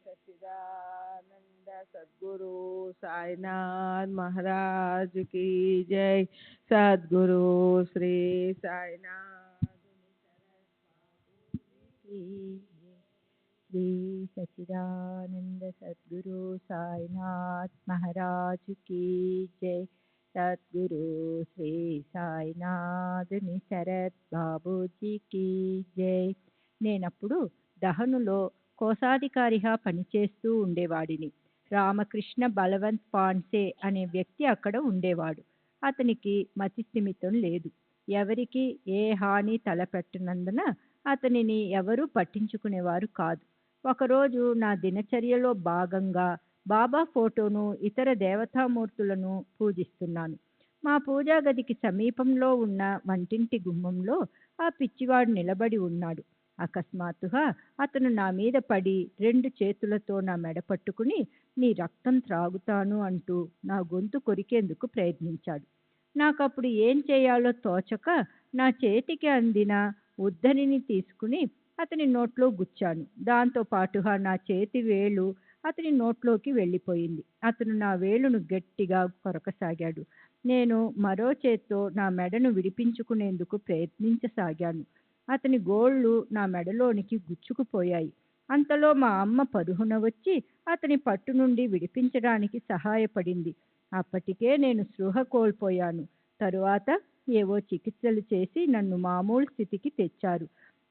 సచ్చిదానంద సద్గురు సాయినాథ్ మహారాజ్ की जय. सद्गुरु श्री साईनाथ की जय. श्री सच्चिदानंद सद्गुरु साईनाथ महाराज की जय. सद्गुरु श्री సాయినాథ్ శరత్ బాబూజీకి జై. నేనప్పుడు దహనులో కోశాధికారిగా పనిచేస్తూ ఉండేవాడిని. రామకృష్ణ బలవంత్ పాండ్సే అనే వ్యక్తి అక్కడ ఉండేవాడు. అతనికి మతి స్థిమితం లేదు. ఎవరికి ఏ హాని తలపెట్టనందున అతనిని ఎవరూ పట్టించుకునేవారు కాదు. ఒకరోజు నా దినచర్యలో భాగంగా బాబా ఫోటోను, ఇతర దేవతామూర్తులను పూజిస్తున్నాను. మా పూజా గదికి సమీపంలో ఉన్న వంటింటి గుమ్మంలో ఆ పిచ్చివాడు నిలబడి ఉన్నాడు. అకస్మాత్తుగా అతను నా మీద పడి 2 చేతులతో నా మెడ పట్టుకుని నీ రక్తం త్రాగుతాను అంటూ నా గొంతు కొరికేందుకు ప్రయత్నించాడు. నాకప్పుడు ఏం చేయాలో తోచక నా చేతికి అందిన ఉద్దరిని తీసుకుని అతని నోట్లో గుచ్చాను. దాంతో పాటుగా నా చేతి వేలు అతని నోట్లోకి వెళ్ళిపోయింది. అతను నా వేలును గట్టిగా కొరకసాగాడు. నేను మరో చేత్తో నా మెడను విడిపించుకునేందుకు ప్రయత్నించసాగాను. అతని గోళ్ళు నా మెడలోనికి గుచ్చుకుపోయాయి. అంతలో మా అమ్మ పరుగున వచ్చి అతని పట్టు నుండి విడిపించడానికి సహాయపడింది. అప్పటికే నేను స్పృహ కోల్పోయాను. తరువాత ఏవో చికిత్సలు చేసి నన్ను మామూలు స్థితికి తెచ్చారు.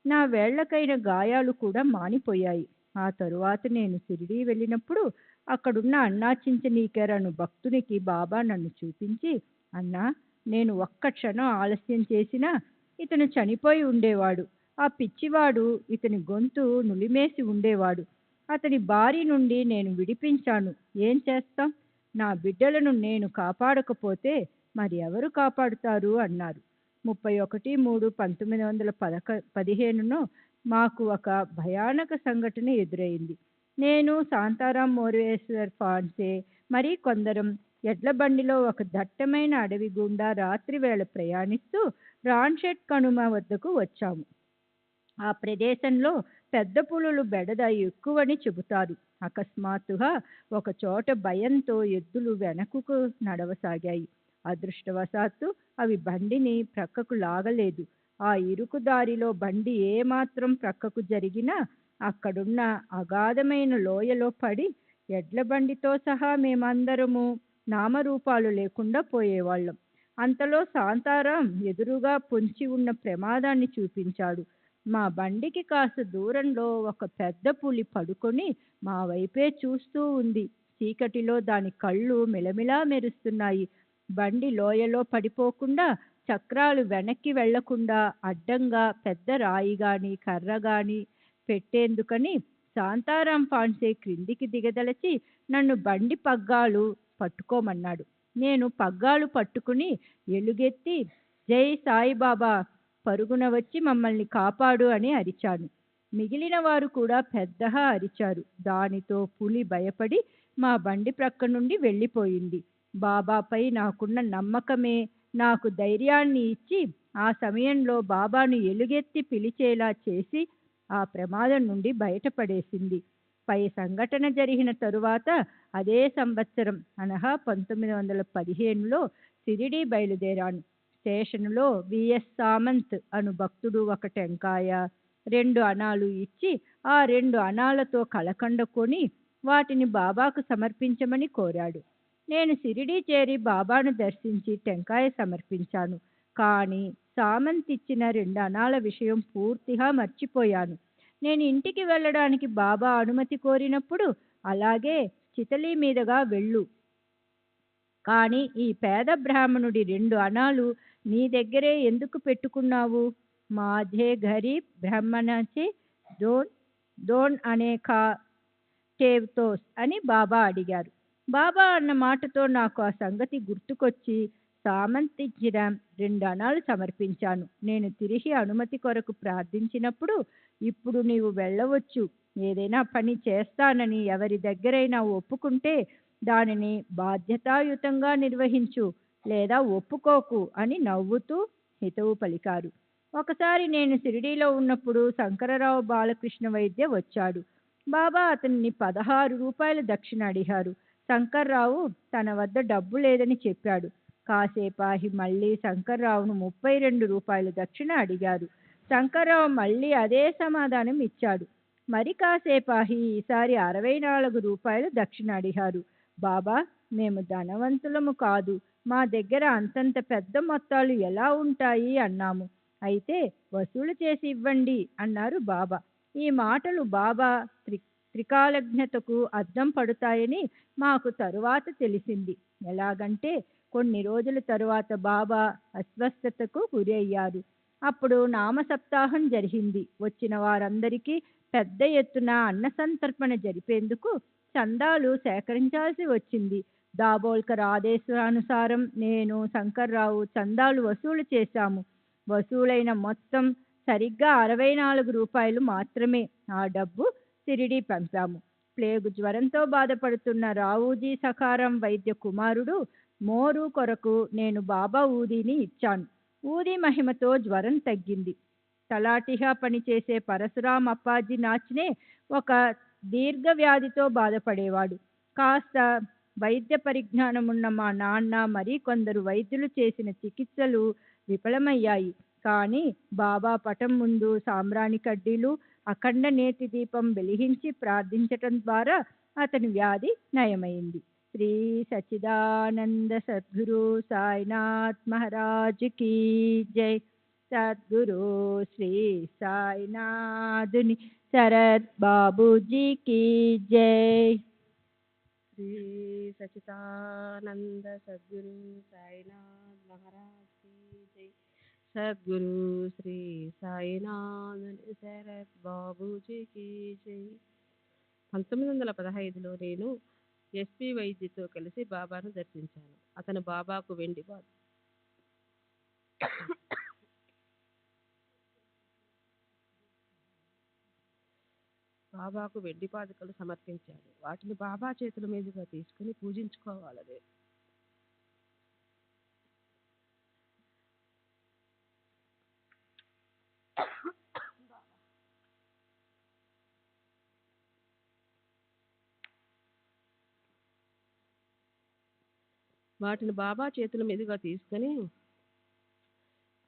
నా వేళ్లకైన గాయాలు కూడా మానిపోయాయి. ఆ తరువాత నేను షిరిడీ వెళ్ళినప్పుడు అక్కడున్న అన్నా చించనీకర్ అను భక్తునికి బాబా నన్ను చూపించి, అన్నా, నేను ఒక్క క్షణం ఆలస్యం చేసినా ఇతను చనిపోయి ఉండేవాడు. ఆ పిచ్చివాడు ఇతని గొంతు నులిమేసి ఉండేవాడు. అతని బారి నుండి నేను విడిపించాను. ఏం చేస్తాం? నా బిడ్డలను నేను కాపాడకపోతే మరి ఎవరు కాపాడుతారు అన్నారు. 31/3/1915 మాకు ఒక భయానక సంఘటన ఎదురైంది. నేను, శాంతారాం మోరేశ్వర్ పాండ్సే మరి కొందరం ఎడ్ల బండిలో ఒక దట్టమైన అడవి గుండా రాత్రి వేళ ప్రయాణిస్తూ రాన్షెట్ కనుమ వద్దకు వచ్చాము. ఆ ప్రదేశంలో పెద్ద పులులు బెడద ఎక్కువని చెబుతారు. అకస్మాత్తుగా ఒక చోట భయంతో ఎద్దులు వెనకకు నడవసాగాయి. అదృష్టవశాత్తు అవి బండిని ప్రక్కకు లాగలేదు. ఆ ఇరుకు దారిలో బండి ఏమాత్రం ప్రక్కకు జరిగినా అక్కడున్న అగాధమైన లోయలో పడి ఎడ్ల బండితో సహా మేమందరము నామరూపాలు లేకుండా పోయేవాళ్ళం. అంతలో శాంతారాం ఎదురుగా పొంచి ఉన్న ప్రమాదాన్ని చూపించాడు. మా బండికి కాస్త దూరంలో ఒక పెద్ద పులి పడుకొని మా వైపే చూస్తూ ఉంది. చీకటిలో దాని కళ్ళు మిలమిలా మెరుస్తున్నాయి. బండి లోయలో పడిపోకుండా, చక్రాలు వెనక్కి వెళ్లకుండా అడ్డంగా పెద్ద రాయి గాని కర్ర గాని పెట్టేందుకని శాంతారాం పాన్సే క్రిందికి దిగదలచి నన్ను బండి పగ్గాలు పట్టుకోమన్నాడు. నేను పగ్గాలు పట్టుకుని ఎలుగెత్తి జై సాయిబాబా, పరుగున వచ్చి మమ్మల్ని కాపాడు అని అరిచాను. మిగిలిన వారు కూడా పెద్దగా అరిచారు. దానితో పులి భయపడి మా బండి ప్రక్క నుండి వెళ్ళిపోయింది. బాబాపై నాకున్న నమ్మకమే నాకు ధైర్యాన్ని ఇచ్చి ఆ సమయంలో బాబాను ఎలుగెత్తి పిలిచేలా చేసి ఆ ప్రమాదం నుండి బయటపడేసింది. పై సంఘటన జరిగిన తరువాత అదే సంవత్సరం అనగా 1915లో షిరిడీ బయలుదేరాను. స్టేషనులో విఎస్ సామంత్ అను భక్తుడు ఒక టెంకాయ 2 అణాలు ఇచ్చి ఆ 2 అణాలతో కలకండ కొని వాటిని బాబాకు సమర్పించమని కోరాడు. నేను షిరిడీ చేరి బాబాను దర్శించి టెంకాయ సమర్పించాను. కానీ సామంత్ ఇచ్చిన 2 అణాల విషయం పూర్తిగా మర్చిపోయాను. నేను ఇంటికి వెళ్ళడానికి బాబా అనుమతి కోరినప్పుడు అలాగే చితలి మీదుగా వెళ్ళు, కానీ ఈ పేద బ్రాహ్మణుడి 2 అణాలు నీ దగ్గరే ఎందుకు పెట్టుకున్నావు? మాఝే గరీబ్ బ్రాహ్మణాచే దోన్ దోన్ అనే కా టేవ్తోస్ అని బాబా అడిగారు. బాబా అన్న మాటతో నాకు ఆ సంగతి గుర్తుకొచ్చి సామంత్ ఇచ్చిన 2 అణాలు సమర్పించాను. నేను తిరిగి అనుమతి కొరకు ప్రార్థించినప్పుడు, ఇప్పుడు నీవు వెళ్ళవచ్చు, ఏదైనా పని చేస్తానని ఎవరి దగ్గరైనా ఒప్పుకుంటే దానిని బాధ్యతాయుతంగా నిర్వహించు, లేదా ఒప్పుకోకు అని నవ్వుతూ హితవు పలికారు. ఒకసారి నేను షిరిడీలో ఉన్నప్పుడు శంకరరావు బాలకృష్ణ వైద్య వచ్చాడు. బాబా అతన్ని 16 రూపాయల దక్షిణ అడిగారు. శంకర్రావు తన వద్ద డబ్బు లేదని చెప్పాడు. కాసేపాగి మళ్ళీ శంకర్రావును 32 రూపాయలు దక్షిణ అడిగారు. శంకర్రావు మళ్ళీ అదే సమాధానం ఇచ్చాడు. మరి కాసేపాగి ఈసారి 64 రూపాయలు దక్షిణ అడిగారు. బాబా, మేము ధనవంతులము కాదు, మా దగ్గర అంతంత పెద్ద మొత్తాలు ఎలా ఉంటాయి అన్నాము. అయితే వసూలు చేసి ఇవ్వండి అన్నారు బాబా. ఈ మాటలు బాబా త్రికాలజ్ఞతకు అద్దం పడుతాయని మాకు తరువాత తెలిసింది. ఎలాగంటే కొన్ని రోజుల తరువాత బాబా అస్వస్థతకు గురి అయ్యారు. అప్పుడు నామ సప్తాహం జరిగింది. వచ్చిన వారందరికీ పెద్ద ఎత్తున అన్న సంతర్పణ జరిపేందుకు చందాలు సేకరించాల్సి వచ్చింది. దాబోల్కర్ ఆదేశానుసారం నేను శంకర్రావు చందాలు వసూలు చేశాము. వసూలైన మొత్తం సరిగ్గా 64 రూపాయలు మాత్రమే. ఆ డబ్బు షిరిడీ పంపాము. ప్లేగు జ్వరంతో బాధపడుతున్న రావుజీ సఖారం వైద్య కుమారుడు మోరు కొరకు నేను బాబా ఊదీని ఇచ్చాను. ఊదీ మహిమతో జ్వరం తగ్గింది. తలాటిగా పనిచేసే పరశురాం అప్పాజీ నాచ్నే ఒక దీర్ఘ వ్యాధితో బాధపడేవాడు. కాస్త వైద్య పరిజ్ఞానం ఉన్న మా నాన్న మరి కొందరు వైద్యులు చేసిన చికిత్సలు విఫలమయ్యాయి. కానీ బాబా పటం ముందు సాంబ్రాణి కడ్డీలు, అఖండ నేతి దీపం వెలిగించి ప్రార్థించటం ద్వారా అతని వ్యాధి నయమైంది. శ్రీ సచ్చిదానంద సద్గురు సాయినాథ్ మహారాజ్ కీ జై. సద్గురు శ్రీ సాయినాథుని శరత్ బాబూజీ కీ జై. శ్రీ సచిదానంద సద్గురు సాయినాథ్ మహారాజ్ కీ జై. సద్గురు శ్రీ సాయినాథ్ శరత్ బాబూజీకి జై. 1915లో నేను ఎస్పి వైద్యతో కలిసి బాబాను దర్శించాను. అతను బాబాకు వెండి పాదుకలు సమర్పించాడు. వాటిని బాబా చేతుల మీదుగా తీసుకుని పూజించుకోవాలని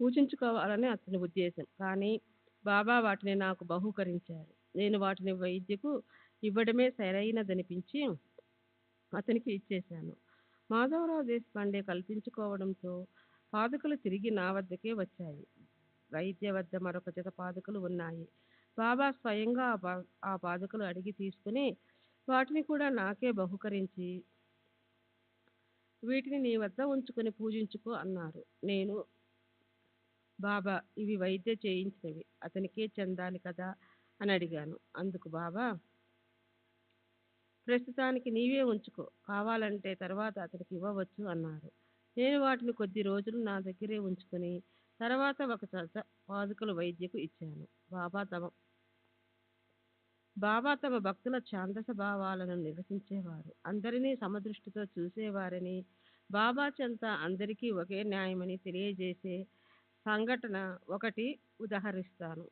పూజించుకోవాలని అతని ఉద్దేశం. కానీ బాబా వాటిని నాకు బహూకరించారు. నేను వాటిని వైద్యకు ఇవ్వడమే సరైనదనిపించి అతనికి ఇచ్చేశాను. మాధవరావు దేశపాండే కల్పించుకోవడంతో పాదుకలు తిరిగి నా వద్దకే వచ్చాయి. వైద్య వద్ద మరొక జత పాదుకలు ఉన్నాయి. బాబా స్వయంగా ఆ పాదుకలు అడిగి తీసుకుని వాటిని కూడా నాకే బహుకరించి వీటిని నీ వద్ద ఉంచుకొని పూజించుకో అన్నారు. నేను బాబా ఇవి వైద్య చేయించినవి, అతనికే చెందాలి కదా అని అడిగాను. అందుకు బాబా ప్రస్తుతానికి నీవే ఉంచుకో, కావాలంటే తర్వాత అతనికి ఇవ్వవచ్చు అన్నారు. నేను వాటిని కొద్ది రోజులు నా దగ్గరే ఉంచుకొని తర్వాత ఒక జత పాదుకలు వైద్యకు ఇచ్చాను. బాబా తమ భక్తుల ఛాందస భావాలను నిరసించేవారు. అందరినీ సమదృష్టితో చూసేవారని, బాబా చెంత అందరికీ ఒకే న్యాయమని తెలియజేసే సంఘటన ఒకటి ఉదహరిస్తాను.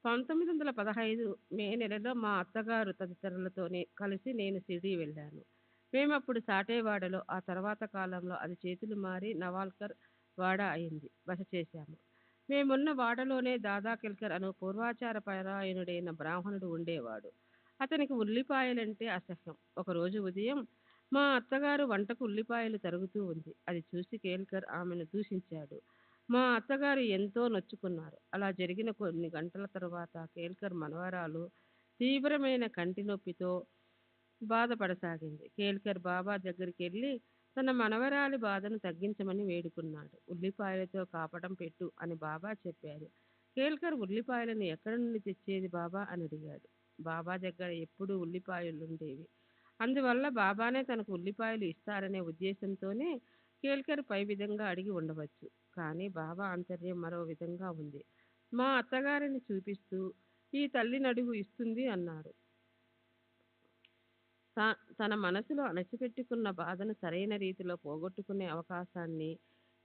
1915 మే నెలలో మా అత్తగారు తదితరులతో కలిసి నేను షిరిడీ వెళ్ళాను. మేమప్పుడు సాటేవాడలో, ఆ తర్వాత కాలంలో అది చేతులు మారి నవాల్కర్ వాడ అయింది, బస చేశాము. మేమున్న వాడలోనే దాదా కెల్కర్ అను పూర్వాచార పరాయణుడైన బ్రాహ్మణుడు ఉండేవాడు. అతనికి ఉల్లిపాయలంటే అసహ్యం. ఒకరోజు ఉదయం మా అత్తగారు వంటకు ఉల్లిపాయలు తరుగుతూ ఉంది. అది చూసి కేల్కర్ ఆమెను దూషించాడు. మా అత్తగారు ఎంతో నొచ్చుకున్నారు. అలా జరిగిన కొన్ని గంటల తరువాత కేల్కర్ మనవరాలు తీవ్రమైన కంటి నొప్పితో బాధపడసాగింది. కేల్కర్ బాబా దగ్గరికి వెళ్ళి తన మనవరాలి బాధను తగ్గించమని వేడుకున్నాడు. ఉల్లిపాయలతో కాపటం పెట్టు అని బాబా చెప్పారు. కేల్కర్ ఉల్లిపాయలను ఎక్కడి నుండి తెచ్చేది బాబా అని అడిగాడు. బాబా దగ్గర ఎప్పుడూ ఉల్లిపాయలుండేవి. అందువల్ల బాబానే తనకు ఉల్లిపాయలు ఇస్తారనే ఉద్దేశంతోనే కేల్కర్ పై విధంగా అడిగి ఉండవచ్చు. కానీ బాబా ఆంతర్యం మరో విధంగా ఉంది. మా అత్తగారిని చూపిస్తూ ఈ తల్లి నడుగు ఇస్తుంది అన్నాడు. తన మనసులో అణచిపెట్టుకున్న బాధను సరైన రీతిలో పోగొట్టుకునే అవకాశాన్ని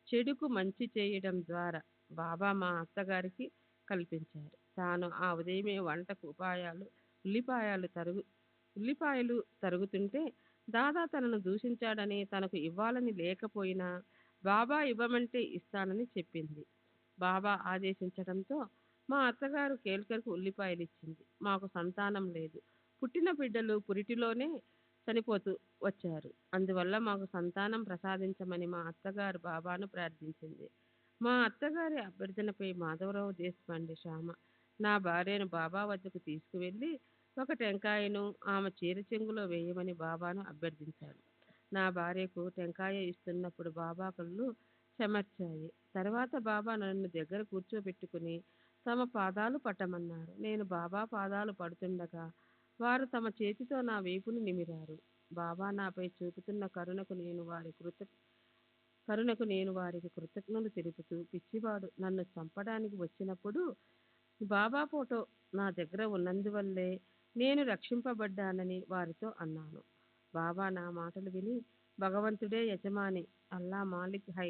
చెడుకు మంచి చేయడం ద్వారా బాబా మా అత్తగారికి కల్పించారు. తాను ఆ ఉదయమే వంటకు ఉల్లిపాయలు తరుగుతుంటే దాదా తనను దూషించాడని, తనకు ఇవ్వాలని లేకపోయినా బాబా ఇవ్వమంటే ఇస్తానని చెప్పింది. బాబా ఆదేశించడంతో మా అత్తగారు కేల్కర్కు ఉల్లిపాయలు ఇచ్చింది. మాకు సంతానం లేదు. పుట్టిన బిడ్డలు పురిటిలోనే చనిపోతూ వచ్చారు. అందువల్ల మాకు సంతానం ప్రసాదించమని మా అత్తగారు బాబాను ప్రార్థించింది. మా అత్తగారి అభ్యర్థనపై మాధవరావు దేశపాండే శ్యామ నా భార్యను బాబా వద్దకు తీసుకువెళ్ళి ఒక టెంకాయను ఆమె చీర చెంగులో వేయమని బాబాను అభ్యర్థించాడు. నా భార్యకు టెంకాయ ఇస్తున్నప్పుడు బాబా కళ్ళు చెమర్చాయి. తర్వాత బాబా నన్ను దగ్గర కూర్చోబెట్టుకుని తమ పాదాలు పట్టమన్నారు. నేను బాబా పాదాలు పడుతుండగా వారు తమ చేతితో నా వీపును నిమిరారు. బాబా నాపై చూపుతున్న కరుణకు నేను వారికి కృతజ్ఞతలు తెలుపుతూ, పిచ్చివాడు నన్ను చంపడానికి వచ్చినప్పుడు బాబా ఫోటో నా దగ్గర ఉన్నందువల్లే నేను రక్షింపబడ్డానని వారితో అన్నాను. బాబా నా మాటలు విని భగవంతుడే యజమాని, అల్లా మాలిక్ హై,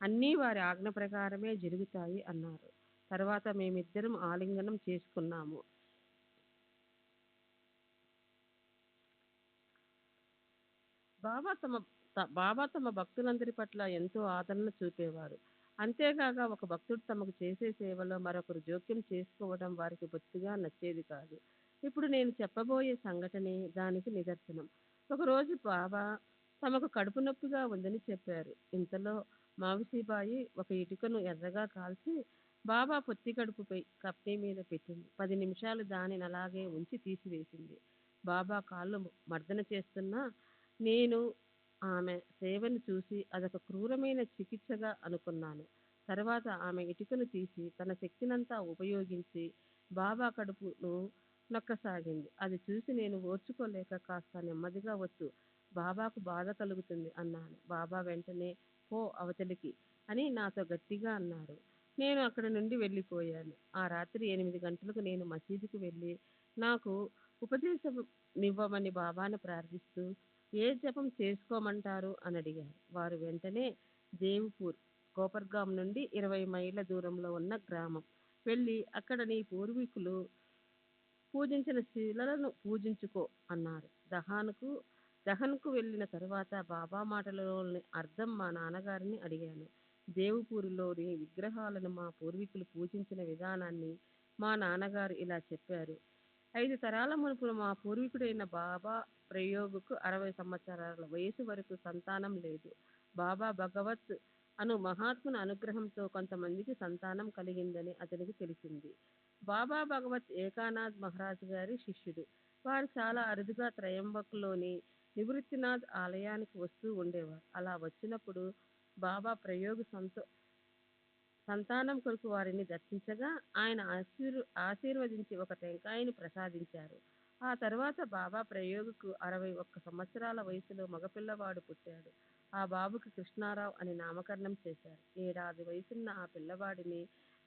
అన్నీ వారి ఆజ్ఞ ప్రకారమే జరుగుతాయి అన్నారు. తర్వాత మేమిద్దరం ఆలింగనం చేసుకున్నాము. బాబా తమ భక్తులందరి పట్ల ఎంతో ఆదరణ చూపేవారు. అంతేకాక ఒక భక్తుడు తమకు చేసే సేవలో మరొకరు జోక్యం చేసుకోవడం వారికి బొత్తిగా నచ్చేది కాదు. ఇప్పుడు నేను చెప్పబోయే సంఘటనే దానికి నిదర్శనం. ఒకరోజు బాబా తమకు కడుపు నొప్పిగా ఉందని చెప్పారు. ఇంతలో మావిసిబాయి ఒక ఇటుకను ఎర్రగా కాల్చి బాబా పొత్తి కడుపుపై కప్నీ మీద పెట్టింది. 10 నిమిషాలు దానిని అలాగే ఉంచి తీసివేసింది. బాబా కాళ్ళు మర్దన చేస్తున్నా నేను ఆమె సేవను చూసి అదొక క్రూరమైన చికిత్సగా అనుకున్నాను. తర్వాత ఆమె ఇటుకను తీసి తన శక్తినంతా ఉపయోగించి బాబా కడుపును నొక్కసాగింది. అది చూసి నేను ఓర్చుకోలేక కాస్త నెమ్మదిగా వద్దు, బాబాకు బాధ కలుగుతుంది అన్నాను. బాబా వెంటనే పో అవతలికి అని నాతో గట్టిగా అన్నారు. నేను అక్కడి నుండి వెళ్ళిపోయాను. ఆ రాత్రి 8 గంటలకు నేను మసీదుకు వెళ్ళి నాకు ఉపదేశమివ్వమని బాబాను ప్రార్థిస్తూ ఏ జపం చేసుకోమంటారు అని అడిగాను. వారు వెంటనే దేవుపూర్, కోపర్గాం నుండి 20 మైళ్ళ దూరంలో ఉన్న గ్రామం వెళ్ళి అక్కడ నీ పూర్వీకులు పూజించిన శిలలను పూజించుకో అన్నారు. దహన్కు వెళ్ళిన తర్వాత బాబా మాటలలోని అర్థం మా నాన్నగారిని అడిగాను. దేవుపూరిలోని విగ్రహాలను మా పూర్వీకులు పూజించిన విధానాన్ని మా నాన్నగారు ఇలా చెప్పారు. 5 తరాల మునుపు మా పూర్వీకుడైన బాబా ప్రయోగుకు 60 సంవత్సరాల వయసు వరకు సంతానం లేదు. బాబా భగవత్ అను మహాత్ముని అనుగ్రహంతో కొంతమందికి సంతానం కలిగిందని అతనికి తెలిసింది. బాబా భగవత్ ఏకానాథ్ మహారాజ్ గారి శిష్యుడు. వారు చాలా అరుదుగా త్రయంబక్లోని నివృత్తినాథ్ ఆలయానికి వస్తూ ఉండేవారు. అలా వచ్చినప్పుడు బాబా ప్రయోగ సంతానం కొరకు వారిని దర్శించగా ఆయన ఆశీర్వదించి ఒక టెంకాయని ప్రసాదించారు. ఆ తర్వాత బాబా ప్రయోగకు 61 సంవత్సరాల వయసులో మగపిల్లవాడు పుట్టాడు. ఆ బాబుకి కృష్ణారావు అని నామకరణం చేశారు. ఏడాది వయసున్న ఆ పిల్లవాడిని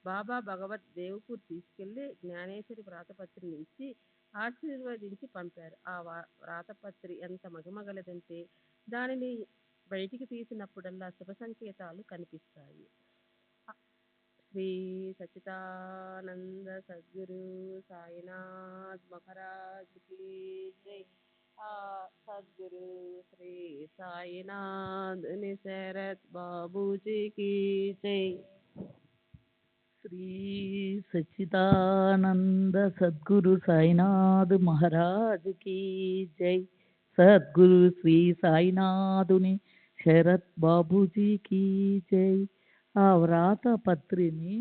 బాబా భగవత్ దేవుపూర్ తీసుకెళ్లి జ్ఞానేశ్వరి వ్రాతపత్రిని ఇచ్చి ఆశీర్వదించి పంపారు. ఆ వ్రాతపత్రి ఎంత మహిమగలదంటే దానిని బయటికి తీసినప్పుడల్లా శుభ సంకేతాలు కనిపిస్తాయి. శ్రీ సచ్చిదానంద సద్గురు సాయినాథ్ మహారాజ్ కి జై. ఆ సద్గురు శ్రీ సాయినాథ్ నిశరత్ బాబూజీ కి జై. శ్రీ సచ్చిదానంద సద్గురు సాయినాథ్ మహారాజ్ కి జై. సద్గురు శ్రీ సాయినాథుని శరత్ బాబూజీకి జై. ఆ వ్రాతపత్రిని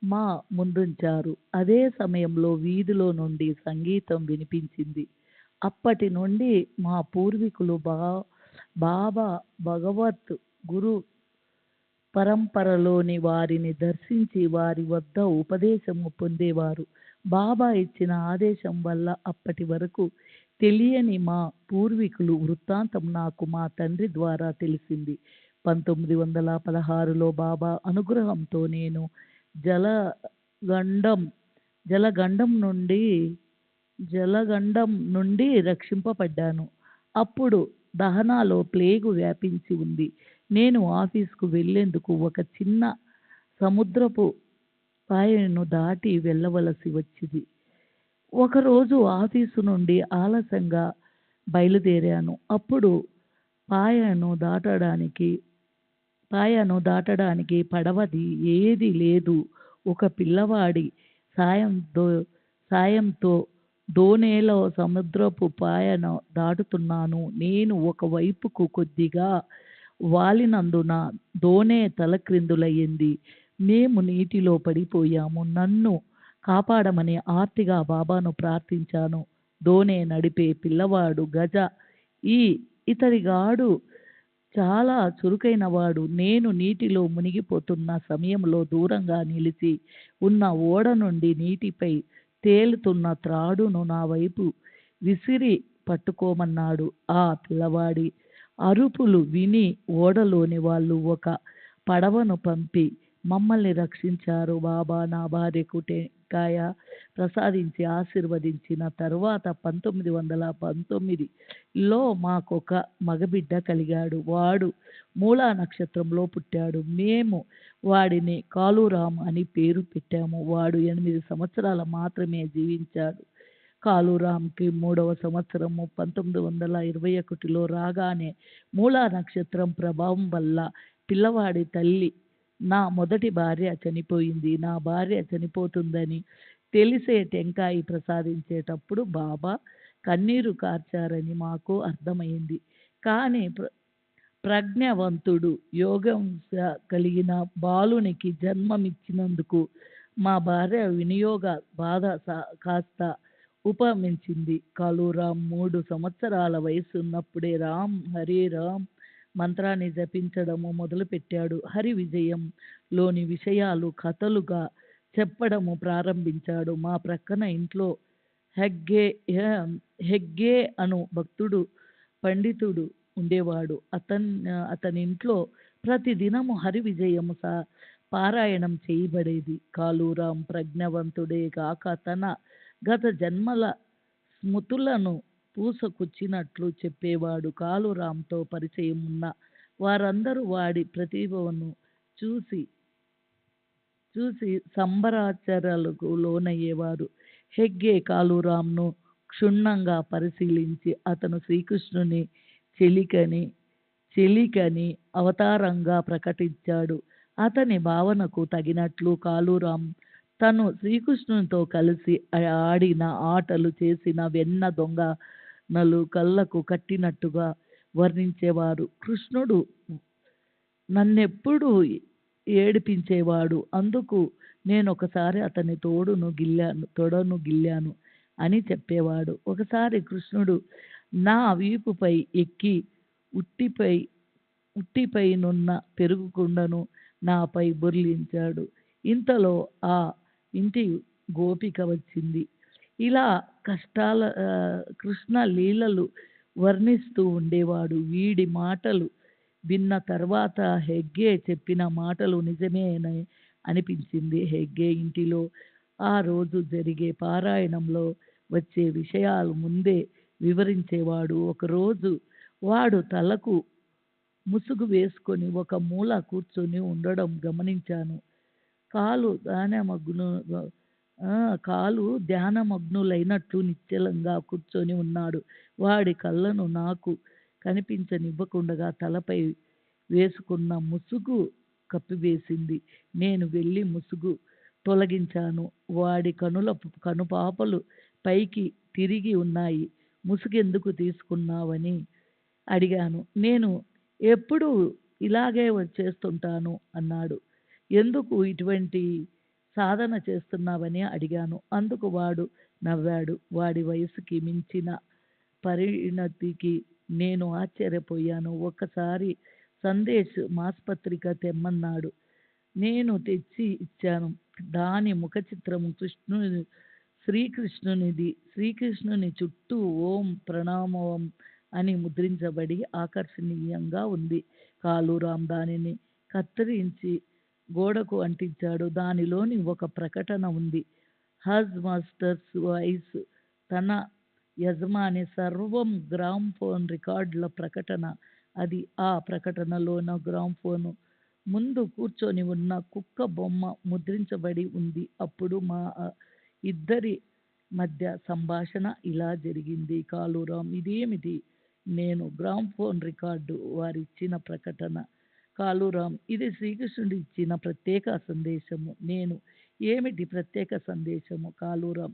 మా ముందుంచారు. అదే సమయంలో వీధిలో నుండి సంగీతం వినిపించింది. అప్పటి నుండి మా పూర్వీకులు బాబా భగవత్ గురు పరంపరలోని వారిని దర్శించి వారి వద్ద ఉపదేశము పొందేవారు. బాబా ఇచ్చిన ఆదేశం వల్ల అప్పటి వరకు తెలియని మా పూర్వీకులు వృత్తాంతం నాకు మా తండ్రి ద్వారా తెలిసింది. 1916లో బాబా అనుగ్రహంతో నేను జలగండం నుండి రక్షింపబడ్డాను. అప్పుడు దహనాలో ప్లేగు వ్యాపించి ఉంది. నేను ఆఫీసుకు వెళ్లేందుకు ఒక చిన్న సముద్రపు పాయను దాటి వెళ్ళవలసి వచ్చింది. ఒకరోజు ఆఫీసు నుండి ఆలస్యంగా బయలుదేరాను. అప్పుడు పాయను దాటడానికి పడవది ఏదీ లేదు. ఒక పిల్లవాడి సాయంతో దోణిలో సముద్రపు పాయను దాటుతున్నాను. నేను ఒకవైపుకు కొద్దిగా వాలినందున దోణి తలక్రిందులయ్యింది. మేము నీటిలో పడిపోయాము. నన్ను కాపాడమని ఆర్తిగా బాబాను ప్రార్థించాను. దోణి నడిపే పిల్లవాడు గజ. ఇతడిగాడు చాలా చురుకైనవాడు. నేను నీటిలో మునిగిపోతున్న సమయంలో దూరంగా నిలిచి ఉన్న ఓడ నుండి నీటిపై తేలుతున్న త్రాడును నా వైపు విసిరి పట్టుకోమన్నాడు. ఆ పిల్లవాడి అరుపులు విని ఓడలోని వాళ్ళు ఒక పడవను పంపి మమ్మల్ని రక్షించారు. బాబా నా భార్యకు టెంకాయ ప్రసాదించి ఆశీర్వదించిన తర్వాత 1919లో మాకొక మగబిడ్డ కలిగాడు. వాడు మూలా నక్షత్రంలో పుట్టాడు. మేము వాడిని కాలురామ్ అని పేరు పెట్టాము. వాడు 8 సంవత్సరాలు మాత్రమే జీవించాడు. కాలురామ్కి 3వ సంవత్సరము 1921లో రాగానే మూలా నక్షత్రం ప్రభావం వల్ల పిల్లవాడి తల్లి నా మొదటి భార్య చనిపోయింది. నా భార్య చనిపోతుందని తెలిసే టెంకాయ ప్రసాదించేటప్పుడు బాబా కన్నీరు కార్చారని మాకు అర్థమైంది. కానీ ప్రజ్ఞావంతుడు యోగం కలిగిన బాలునికి జన్మమిచ్చినందుకు మా భార్య వినియోగ బాధ కాస్త ఉపమించింది. కాలురామ్ 3 సంవత్సరాల వయసున్నప్పుడే రామ్ హరే రామ్ మంత్రాన్ని జపించడము మొదలుపెట్టాడు. హరి విజయంలోని విషయాలు కథలుగా చెప్పడము ప్రారంభించాడు. మా ప్రక్కన ఇంట్లో హెగ్గే అను భక్తుడు పండితుడు ఉండేవాడు. అతనింట్లో ప్రతిదినము హరి విజయము పారాయణం చేయబడేది. కాలురామ్ ప్రజ్ఞావంతుడే కాక తన గత జన్మల స్మృతులను పూసకొచ్చినట్లు చెప్పేవాడు. కాలురామ్తో పరిచయం ఉన్న వారందరూ వాడి ప్రతిభను చూసి సంబరాచరణలకు లోనయ్యేవారు. హెగ్గే కాలురామ్ను క్షుణ్ణంగా పరిశీలించి అతను శ్రీకృష్ణుని చెలికని అవతారంగా ప్రకటించాడు. అతని భావనకు తగినట్లు కాళూరాం తను శ్రీకృష్ణునితో కలిసి ఆడిన ఆటలు, చేసిన వెన్న దొంగనలు కళ్ళకు కట్టినట్టుగా వర్ణించేవారు. కృష్ణుడు నన్నెప్పుడు ఏడిపించేవాడు, అందుకు నేనొకసారి అతని తొడను గిల్లాను అని చెప్పేవాడు. ఒకసారి కృష్ణుడు నా వీపుపై ఎక్కి ఉట్టిపైనున్న పెరుగు కుండను నాపై బొర్లించాడు. ఇంతలో ఆ ఇంటి గోపిక వచ్చింది. ఇలా కృష్ణ లీలలు వర్ణిస్తూ ఉండేవాడు. వీడి మాటలు విన్న తర్వాత హెగ్గే చెప్పిన మాటలు నిజమేనని అనిపించింది. హెగ్గే ఇంటిలో ఆ రోజు జరిగే పారాయణంలో వచ్చే విషయాలు ముందే వివరించేవాడు. ఒకరోజు వాడు తలకు ముసుగు వేసుకొని ఒక మూల కూర్చొని ఉండడం గమనించాను. కాలు ధ్యానమగ్నులైనట్లు నిశ్చలంగా కూర్చొని ఉన్నాడు. వాడి కళ్ళను నాకు కనిపించనివ్వకుండా తలపై వేసుకున్న ముసుగు కప్పివేసింది. నేను వెళ్ళి ముసుగు తొలగించాను. వాడి కనుపాపలు పైకి తిరిగి ఉన్నాయి. ముసుగెందుకు తీసుకున్నావని అడిగాను. నేను ఎప్పుడూ ఇలాగే చేస్తుంటాను అన్నాడు. ఎందుకు ఇటువంటి సాధన చేస్తున్నావని అడిగాను. అందుకు వాడు నవ్వాడు. వాడి వయసుకి మించిన పరిణతికి నేను ఆశ్చర్యపోయాను. ఒక్కసారి సందేశ్ మాసపత్రిక తెమ్మన్నాడు. నేను తెచ్చి ఇచ్చాను. దాని ముఖ చిత్రము శ్రీకృష్ణునిది. శ్రీకృష్ణుని చుట్టూ ఓం ప్రణామం అని ముద్రించబడి ఆకర్షణీయంగా ఉంది. కాళూరాం దానిని కత్తిరించి గోడకు అంటించాడు. దానిలోని ఒక ప్రకటన ఉంది. హజ్ మాస్టర్స్ వాయిస్, తన యజమాని సర్వం గ్రామ్ఫోన్ రికార్డుల ప్రకటన. అది ఆ ప్రకటనలోన గ్రామ్ఫోను ముందు కూర్చొని ఉన్న కుక్క బొమ్మ ముద్రించబడి ఉంది. అప్పుడు మా ఇద్దరి మధ్య సంభాషణ ఇలా జరిగింది. కాళూరాం: ఇదేమిటి? నేను: గ్రామ్ఫోన్ రికార్డు, వారిచ్చిన ప్రకటన. కాళూరాం: ఇది శ్రీకృష్ణుడు ఇచ్చిన ప్రత్యేక సందేశము. నేను: ఏమిటి ప్రత్యేక సందేశము? కాళూరాం: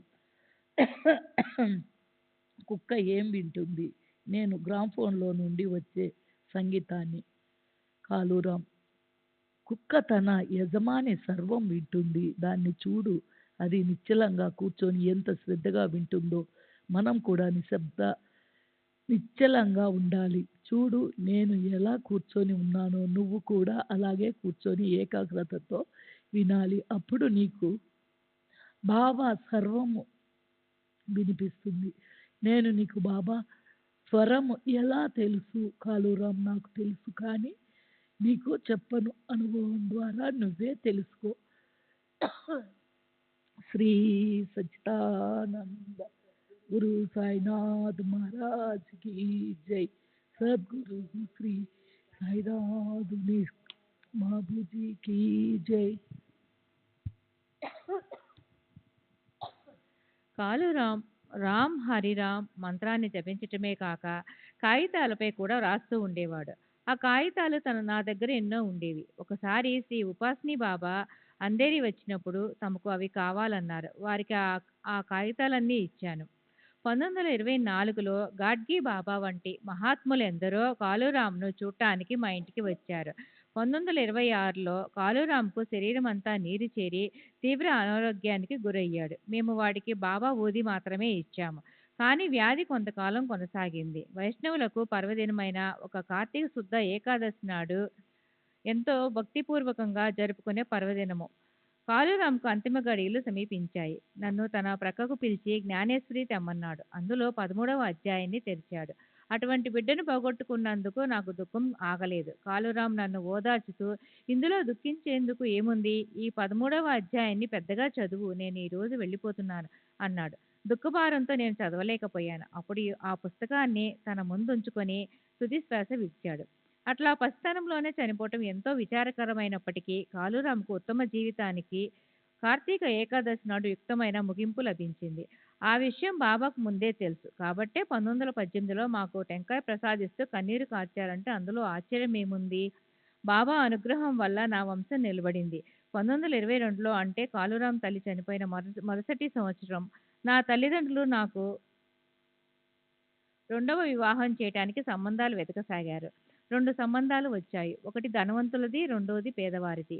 కుక్క ఏం వింటుంది? నేను: గ్రామ్ఫోన్లో నుండి వచ్చే సంగీతాన్ని. కాళూరాం: కుక్క తన యజమాని సర్వం వింటుంది. దాన్ని చూడు. అది నిశ్చలంగా కూర్చొని ఎంత శ్రద్ధగా వింటుందో. మనం కూడా నిశ్చలంగా ఉండాలి. చూడు, నేను ఎలా కూర్చొని ఉన్నానో నువ్వు కూడా అలాగే కూర్చొని ఏకాగ్రతతో వినాలి. అప్పుడు నీకు బాబా స్వరము వినిపిస్తుంది. నేను నీకు బాబా స్వరము ఎలా తెలుసు? కాళూరాం: నాకు తెలుసు, కానీ నీకు చెప్పను. అనుభవం ద్వారా నువ్వే తెలుసుకో. శ్రీ సచ్చిదానంద గురు సాయినాథ్ మహారాజ్ की जय. सदगुरु श्री साईनाथ महाबूजी की जय. కాళూరాం రామ్ హరిరామ్ మంత్రాన్ని జపించటమే కాక కాగితాలపై కూడా రాస్తూ ఉండేవాడు. ఆ కాగితాలు నా దగ్గర ఎన్నో ఉండేవి. ఒకసారి శ్రీ ఉపాసిని బాబా అందేరి వచ్చినప్పుడు తమకు అవి కావాలన్నారు. వారికి ఆ కాగితాలన్నీ ఇచ్చాను. 1924లో గాడ్గి బాబా వంటి మహాత్ములు ఎందరో కాళూరాంను చూడటానికి మా ఇంటికి వచ్చారు. 1926లో కాళూరాంకు శరీరం అంతా నీరు చేరి తీవ్ర అనారోగ్యానికి గురయ్యాడు. మేము వాడికి బాబా ఊది మాత్రమే ఇచ్చాము. కానీ వ్యాధి కొంతకాలం కొనసాగింది. వైష్ణవులకు పర్వదినమైన ఒక కార్తీక శుద్ధ ఏకాదశి నాడు ఎంతో భక్తిపూర్వకంగా జరుపుకునే పర్వదినము. కాళూరాంకు అంతిమ గడియలు సమీపించాయి. నన్ను తన ప్రక్కకు పిలిచి జ్ఞానేశ్వరి తెమ్మన్నాడు. అందులో 13వ అధ్యాయాన్ని తెరిచాడు. అటువంటి బిడ్డను పోగొట్టుకున్నందుకు నాకు దుఃఖం ఆగలేదు. కాళూరాం నన్ను ఓదార్చుతూ, ఇందులో దుఃఖించేందుకు ఏముంది? ఈ 13వ అధ్యాయాన్ని పెద్దగా చదువు. నేను ఈరోజు వెళ్ళిపోతున్నాను అన్నాడు. దుఃఖభారంతో నేను చదవలేకపోయాను. అప్పుడు ఆ పుస్తకాన్ని తన ముందుంచుకొని తుది శ్వాస విడిచాడు. అట్లా పసితనంలోనే చనిపోవటం ఎంతో విచారకరమైనప్పటికీ కాళూరాంకు ఉత్తమ జీవితానికి కార్తీక ఏకాదశి నాడు యుక్తమైన ముగింపు లభించింది. ఆ విషయం బాబాకు ముందే తెలుసు. కాబట్టే 1918లో మాకు టెంకాయ ప్రసాదిస్తూ కన్నీరు కార్చారంటే అందులో ఆశ్చర్యమేముంది? బాబా అనుగ్రహం వల్ల నా వంశం నిలబడింది. 1922లో అంటే కాళూరాం తల్లి చనిపోయిన మరుసటి సంవత్సరం నా తల్లిదండ్రులు నాకు రెండవ వివాహం చేయటానికి సంబంధాలు వెతకసాగారు. 2 సంబంధాలు వచ్చాయి. ఒకటి ధనవంతులది, రెండోది పేదవారిది.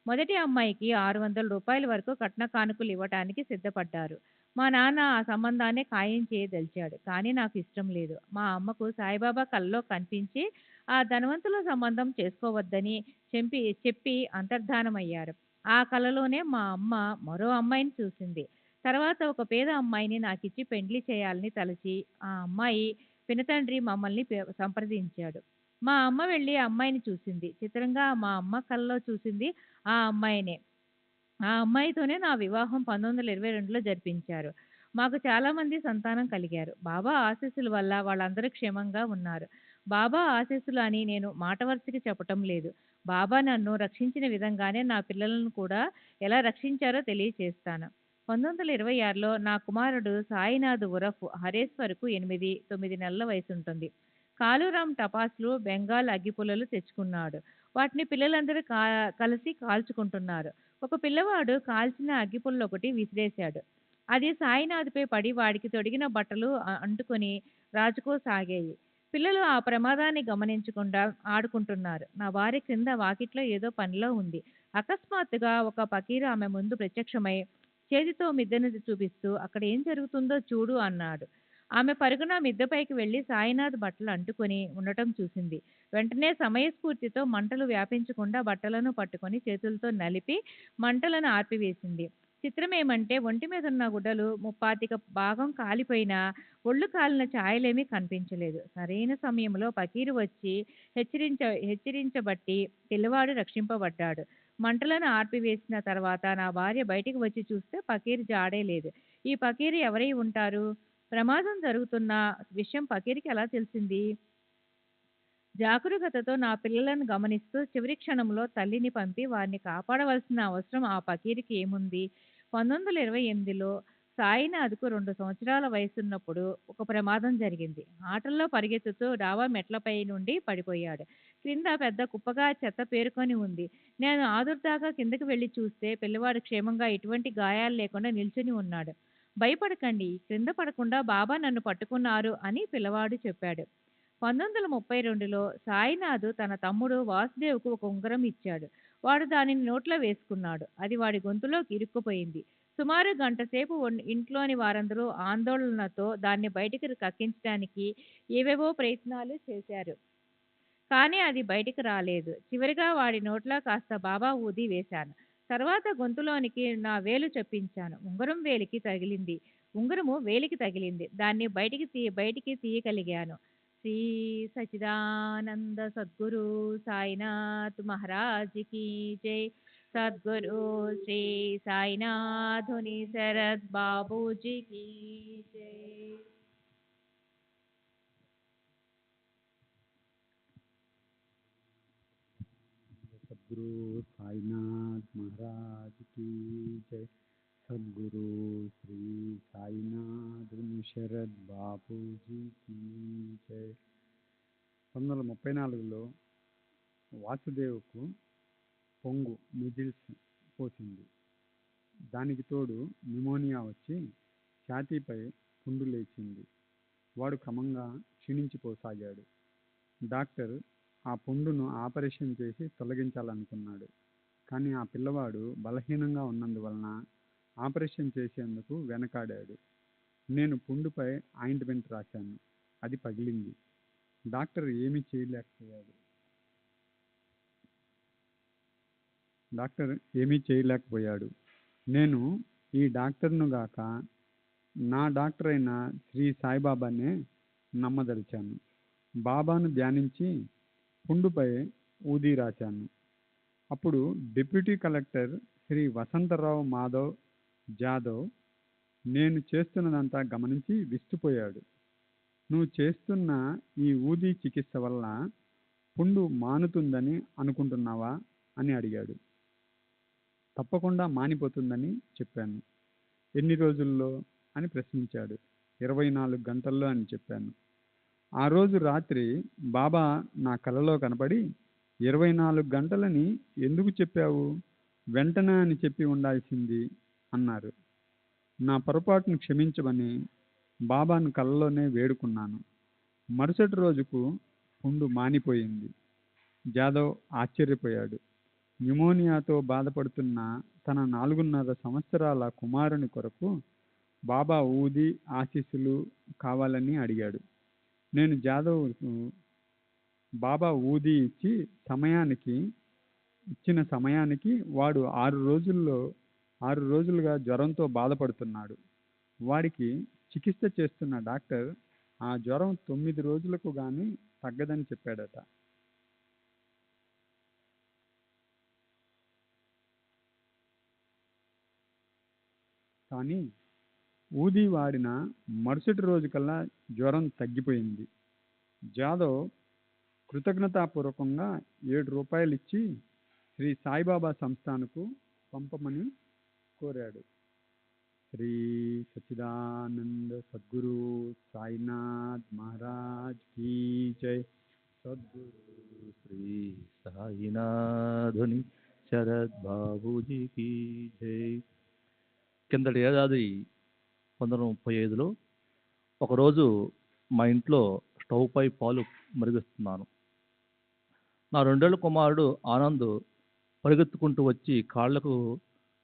మొదటి అమ్మాయికి రూ. 600 వరకు కట్న కానుకలు ఇవ్వటానికి సిద్ధపడ్డారు. మా నాన్న ఆ సంబంధాన్నే ఖాయం చేయదలిచాడు. కానీ నాకు ఇష్టం లేదు. మా అమ్మకు సాయిబాబా కలలో కనిపించి ఆ ధనవంతుల సంబంధం చేసుకోవద్దని చెప్పి అంతర్ధానమయ్యారు. ఆ కలలోనే మా అమ్మ మరో అమ్మాయిని చూసింది. తర్వాత ఒక పేద అమ్మాయిని నాకిచ్చి పెండ్లి చేయాలని తలచి ఆ అమ్మాయి పినతండ్రి మమ్మల్ని సంప్రదించాడు. మా అమ్మ వెళ్ళి ఆ అమ్మాయిని చూసింది. చిత్రంగా మా అమ్మ కలలో చూసింది ఆ అమ్మాయినే. ఆ అమ్మాయితోనే నా వివాహం 1922లో జరిపించారు. మాకు చాలామంది సంతానం కలిగారు. బాబా ఆశీస్సుల వల్ల వాళ్ళందరూ క్షేమంగా ఉన్నారు. బాబా ఆశీస్సులు అని నేను మాట వరుసకి చెప్పటం లేదు. బాబా నన్ను రక్షించిన విధంగానే నా పిల్లలను కూడా ఎలా రక్షించారో తెలియచేస్తాను. 1926లో నా కుమారుడు సాయినాథ్ ఉరఫ్ హరేశ్వర్కు 9 నెలల వయసుంటుంది. కాళూరాం టపాసులు, బెంగాల్ అగ్గిపుల్లలు తెచ్చుకున్నాడు. వాటిని పిల్లలందరూ కలిసి కాల్చుకుంటున్నారు. ఒక పిల్లవాడు కాల్చిన అగ్గిపుల్ల ఒకటి విసిరేశాడు. అది సాయినాథ్‌పై పడి వాడికి తొడిగిన బట్టలు అంటుకొని రాజుకోసాగాయి. పిల్లలు ఆ ప్రమాదాన్ని గమనించకుండా ఆడుకుంటున్నారు. నా భార్య క్రింద వాకిట్లో ఏదో పనిలో ఉంది. అకస్మాత్తుగా ఒక ఫకీరు ఆమె ముందు ప్రత్యక్షమై చేతితో మిద్దెను చూపిస్తూ అక్కడ ఏం జరుగుతుందో చూడు అన్నాడు. ఆమె పరుగున మిద్దెపైకి వెళ్లి సాయినాథ్ బట్టలు అంటుకొని ఉండటం చూసింది. వెంటనే సమయస్ఫూర్తితో మంటలు వ్యాపించకుండా బట్టలను పట్టుకొని చేతులతో నలిపి మంటలను ఆర్పివేసింది. చిత్రమేమంటే ఒంటి మీదున్న గుడ్డలు 35 భాగం కాలిపోయినా ఒళ్ళు కాలిన ఛాయలేమీ కనిపించలేదు. సరైన సమయంలో ఫకీరు వచ్చి హెచ్చరించబట్టి పిల్లవాడు రక్షింపబడ్డాడు. మంటలను ఆర్పివేసిన తర్వాత నా భార్య బయటికి వచ్చి చూస్తే ఫకీరు జాడే లేదు. ఈ ఫకీరు ఎవరై ఉంటారు? ప్రమాదం జరుగుతున్న విషయం ఫకీరుకి ఎలా తెలిసింది? జాగరూకతతో నా పిల్లలను గమనిస్తూ చివరి క్షణంలో తల్లిని పంపి వారిని కాపాడవలసిన అవసరం ఆ ఫకీరుకి ఏముంది? 1928లో సాయినాథ్‌కు 2 సంవత్సరాల వయసున్నప్పుడు ఒక ప్రమాదం జరిగింది. ఆటల్లో పరిగెత్తుతూ డాబా మెట్లపై నుండి పడిపోయాడు. క్రింద పెద్ద కుప్పగా చెత్త పేరుకొని ఉంది. నేను ఆదుర్దాగా కిందకి వెళ్లి చూస్తే పిల్లవాడు క్షేమంగా ఎటువంటి గాయాలు లేకుండా నిల్చుని ఉన్నాడు. భయపడకండి, క్రింద పడకుండా బాబా నన్ను పట్టుకున్నారు అని పిల్లవాడు చెప్పాడు. 1932లో సాయినాథ్ తన తమ్ముడు వాసుదేవ్‌కు ఒక ఉంగరం ఇచ్చాడు. వాడు దానిని నోట్లో వేసుకున్నాడు. అది వాడి గొంతులోకి ఇరుక్కుపోయింది. సుమారు గంట సేపు ఇంట్లోని వారందరూ ఆందోళనతో దాన్ని బయటికి కక్కించడానికి ఏవేవో ప్రయత్నాలు చేశారు. కానీ అది బయటికి రాలేదు. చివరిగా వాడి నోట్లో కాస్త బాబా ఊది వేశాను. తర్వాత గొంతులోనికి నా వేలు చొప్పించాను. ఉంగరం వేలికి తగిలింది. దాన్ని బయటికి తీయగలిగాను. శ్రీ సచ్చిదానంద సద్గురు సాయినాథ్ మహారాజ్ కీ జై. సద్గురు శ్రీ సాయినాథుని శరద్ బాబూజీ కీ జై. సద్గురు సాయినాథ్ మహారాజ్ కీ జై. సద్గురు శ్రీ సాయినాథుని శరద్ బాపూజీ కీ జై. 1934లో వాసుదేవ్కు పొంగు మిజిల్స్ పోసింది. దానికి తోడు న్యూమోనియా వచ్చి ఛాతీపై పుండు లేచింది. వాడు క్రమంగా క్షీణించిపోసాగాడు. డాక్టర్ ఆ పుండును ఆపరేషన్ చేసి తొలగించాలనుకున్నాడు. కానీ ఆ పిల్లవాడు బలహీనంగా ఉన్నందువలన ఆపరేషన్ చేసేందుకు వెనకాడాడు. నేను పుండుపై ఆయింట్మెంట్ రాశాను. అది పగిలింది. డాక్టర్ ఏమీ చేయలేకపోయాడు. నేను ఈ డాక్టర్ను గాక నా డాక్టర్ అయిన శ్రీ సాయిబాబానే నమ్మదలిచాను. బాబాను ధ్యానించి పుండుపై ఊది రాశాను. అప్పుడు డిప్యూటీ కలెక్టర్ శ్రీ వసంతరావు మాధవ్ జాదవ్ నేను చేస్తున్నదంతా గమనించి విస్తుపోయాడు. నువ్వు చేస్తున్న ఈ ఊదీ చికిత్స వల్ల పుండు మానుతుందని అనుకుంటున్నావా అని అడిగాడు. తప్పకుండా మానిపోతుందని చెప్పాను. ఎన్ని రోజుల్లో అని ప్రశ్నించాడు. 24 గంటల్లో అని చెప్పాను. ఆ రోజు రాత్రి బాబా నా కలలో కనపడి 24 గంటలని ఎందుకు చెప్పావు, వెంటనే అని చెప్పి ఉండాల్సింది అన్నారు. నా పొరపాటును క్షమించమని బాబాను కలలోనే వేడుకున్నాను. మరుసటి రోజుకు పుండు మానిపోయింది. జాదవ్ ఆశ్చర్యపోయాడు. న్యూమోనియాతో బాధపడుతున్న తన 4.5 సంవత్సరాల కుమారుని కొరకు బాబా ఊది ఆశీస్సులు కావాలని అడిగాడు. నేను జాదవ్కు బాబా ఊది ఇచ్చిన సమయానికి వాడు 6 రోజులుగా జ్వరంతో బాధపడుతున్నాడు. వాడికి చికిత్స చేస్తున్న డాక్టర్ ఆ జ్వరం 9 రోజులకు కానీ తగ్గదని చెప్పాడట. కానీ ఊది వాడిన మరుసటి రోజుకల్లా జ్వరం తగ్గిపోయింది. జాదవ్ కృతజ్ఞతాపూర్వకంగా 7 రూపాయలు ఇచ్చి శ్రీ సాయిబాబా సంస్థానకు పంపమని కోరాడు. శ్రీ సచ్చిదానంద సద్గురు సాయినాథ్ మహారాజ్ కీ జై. సద్గురు శ్రీ సాయినాథుని శరద్ బాబూజీ కీ జై. కిందటి ఏడాది 1935లో ఒకరోజు మా ఇంట్లో స్టవ్ పై పాలు మరిగిస్తున్నాను. నా 2 ఏళ్ల కుమారుడు ఆనంద్ పరిగెత్తుకుంటూ వచ్చి కాళ్లకు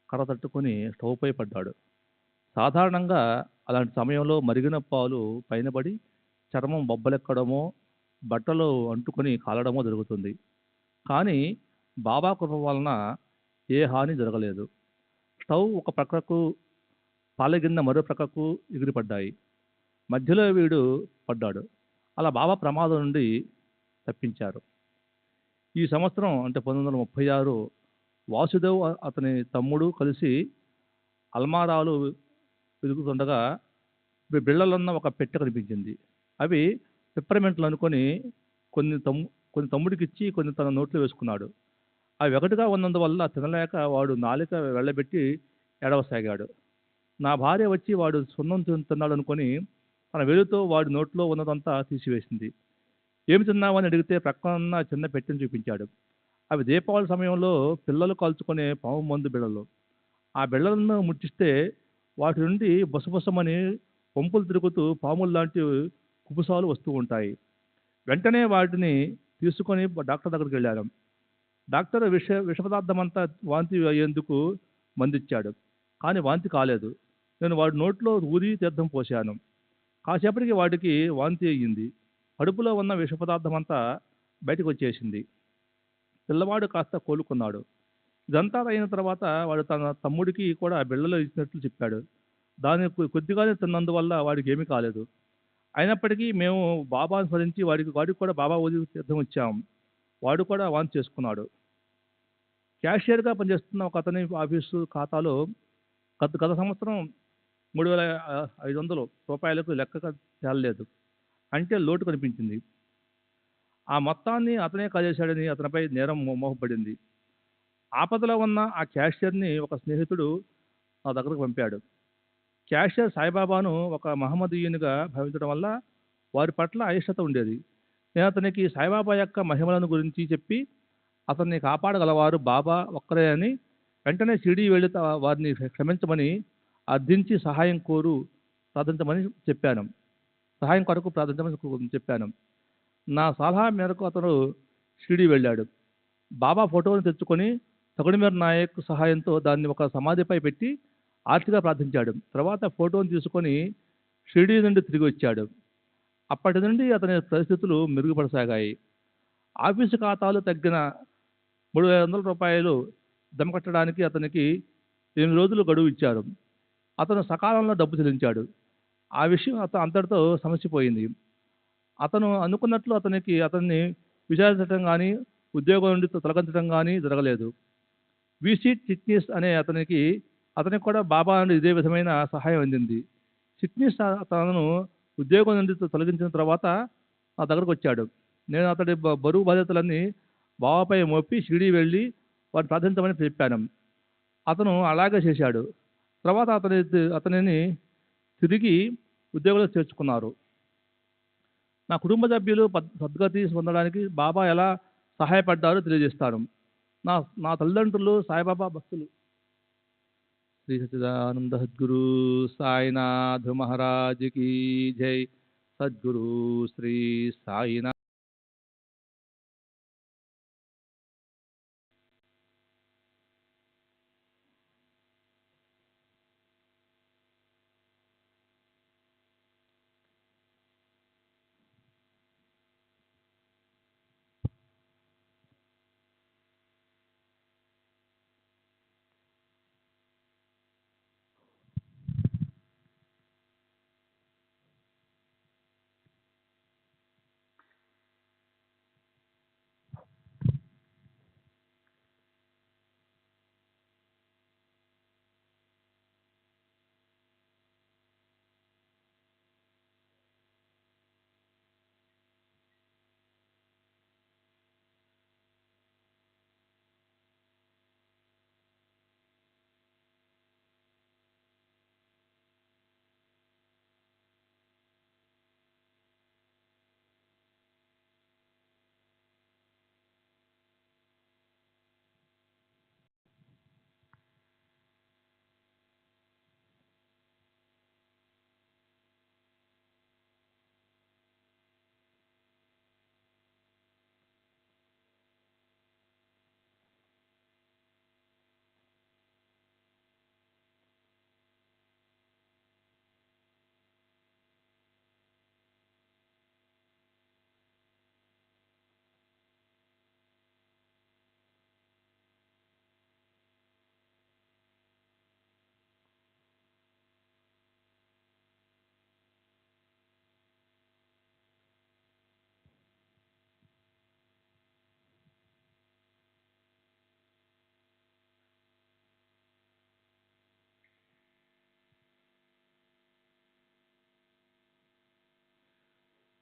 కర్ర తట్టుకొని స్టవ్ పై పడ్డాడు. సాధారణంగా అలాంటి సమయంలో మరిగిన పాలు పైన పడి చర్మం బొబ్బలెక్కడమో బట్టలు అంటుకొని కాలడమో జరుగుతుంది. కానీ బాబా కృప వలన ఏ హాని జరగలేదు. స్టవ్ ఒక ప్రక్కకు, పాలగిన్నె మరో ప్రక్కకు ఎగిరిపడ్డాయి. మధ్యలో వీడు పడ్డాడు. అలా బాబా ప్రమాదం నుండి తప్పించారు. ఈ సంవత్సరం అంటే 1936 వాసుదేవ్ అతని తమ్ముడు కలిసి అల్మారాలు వెతుకుతుండగా బిళ్ళలున్న ఒక పెట్టె కనిపించింది. అవి పిప్పర్మెంట్లు అనుకొని కొన్ని తమ్ముడికి ఇచ్చి కొన్ని తన నోట్లో వేసుకున్నాడు. అవి ఒకటిగా ఉన్నందువల్ల తినలేక వాడు నాలిక వెళ్ళబెట్టి ఏడవసాగాడు. నా భార్య వచ్చి వాడు సున్నం తిన్నాడు అనుకొని తన వేలుతో వాడి నోట్లో ఉన్నదంతా తీసివేసింది. ఏమి తిన్నావని అడిగితే ప్రక్కన చిన్న పెట్టెను చూపించాడు. అవి దీపావళి సమయంలో పిల్లలు కాల్చుకునే పాము మందు బిళ్ళలు. ఆ బిళ్ళలను ముట్టిస్తే వాటి నుండి బుసబుసమని పంపులు తిరుగుతూ పాములు లాంటి కుబుసాలు వస్తూ ఉంటాయి. వెంటనే వాటిని తీసుకొని డాక్టర్ దగ్గరికి వెళ్ళాను. డాక్టర్ విష పదార్థం అంతా వాంతి అయ్యేందుకు మందిచ్చాడు. కానీ వాంతి కాలేదు. నేను వాడి నోట్లో ఊది తీర్థం పోశాను. కాసేపటికి వాడికి వాంతి అయ్యింది. కడుపులో ఉన్న విష పదార్థం అంతా బయటకు వచ్చేసింది. పిల్లవాడు కాస్త కోలుకున్నాడు. ఇదంతా అయిన తర్వాత వాడు తన తమ్ముడికి కూడా బిళ్ళలో ఇచ్చినట్లు చెప్పాడు. దాన్ని కొద్దిగానే తిన్నందువల్ల వాడికి ఏమీ కాలేదు. అయినప్పటికీ మేము బాబాను స్మరించి వాడికి కూడా బాబా ఊది తీర్థం ఇచ్చాం. వాడు కూడా వాంతి చేసుకున్నాడు. క్యాషియర్గా పనిచేస్తున్న ఒక అతని ఆఫీసు ఖాతాలో గత సంవత్సరం 3,500 రూపాయలకు లెక్క తేలలేదు. అంటే లోటు కనిపించింది. ఆ మొత్తాన్ని అతనే కాజేశాడని అతనిపై నేరం మోపబడింది. ఆపదలో ఉన్న ఆ క్యాషియర్ని ఒక స్నేహితుడు నా దగ్గరకు పంపాడు. క్యాషియర్ సాయిబాబాను ఒక మహమ్మదీయునిగా భావించడం వల్ల వారి పట్ల అయిష్టత ఉండేది. నేను అతనికి సాయిబాబా యొక్క మహిమలను గురించి చెప్పి అతన్ని కాపాడగలవారు బాబా ఒక్కరే అని వెంటనే షిరిడీ వెళ్ళి వారిని క్షమించమని అర్థించి సహాయం కొరకు ప్రార్థించమని చెప్పాను. నా సలహా మేరకు అతను షిరిడీ వెళ్ళాడు. బాబా ఫోటోను తెచ్చుకొని తగుడిమేర నాయక్ సహాయంతో దాన్ని ఒక సమాధిపై పెట్టి ఆర్తిగా ప్రార్థించాడు. తర్వాత ఫోటోను తీసుకొని షిరిడీ నుండి తిరిగి వచ్చాడు. అప్పటి నుండి అతని పరిస్థితులు మెరుగుపడసాగాయి. ఆఫీసు ఖాతాలు తగ్గిన 3,500 రూపాయలు జమకట్టడానికి అతనికి 8 రోజులు గడువు ఇచ్చారు. అతను సకాలంలో డబ్బు చెల్లించాడు. ఆ విషయం అంతటితో సమస్యపోయింది. అతను అనుకున్నట్లు అతన్ని విచారించడం కానీ ఉద్యోగం నుండి తొలగించడం కానీ జరగలేదు. వీసీ చిట్నీస్ అనే అతనికి కూడా బాబా నుండి ఇదే విధమైన సహాయం అందింది. చిట్నీస్ తనను ఉద్యోగం నుండి తొలగించిన తర్వాత నా దగ్గరకు వచ్చాడు. నేను అతడి బరువు బాధ్యతలన్నీ బాబాపై మోపి షిరిడీ వెళ్ళి వారిని ప్రార్థించమని చెప్పాను. అతను అలాగే చేశాడు. తర్వాత అతనిని తిరిగి ఉద్యోగంలో చేర్చుకున్నారు. నా కుటుంబ సభ్యులు సద్గతి పొందడానికి బాబా ఎలా సహాయపడ్డారో తెలియజేస్తాను. నా తల్లిదండ్రులు సాయిబాబా భక్తులు. శ్రీ సచ్చిదానంద సద్గురు సాయినాథ్ మహారాజ్ కీ జై. సద్గురు శ్రీ సాయినాథ్.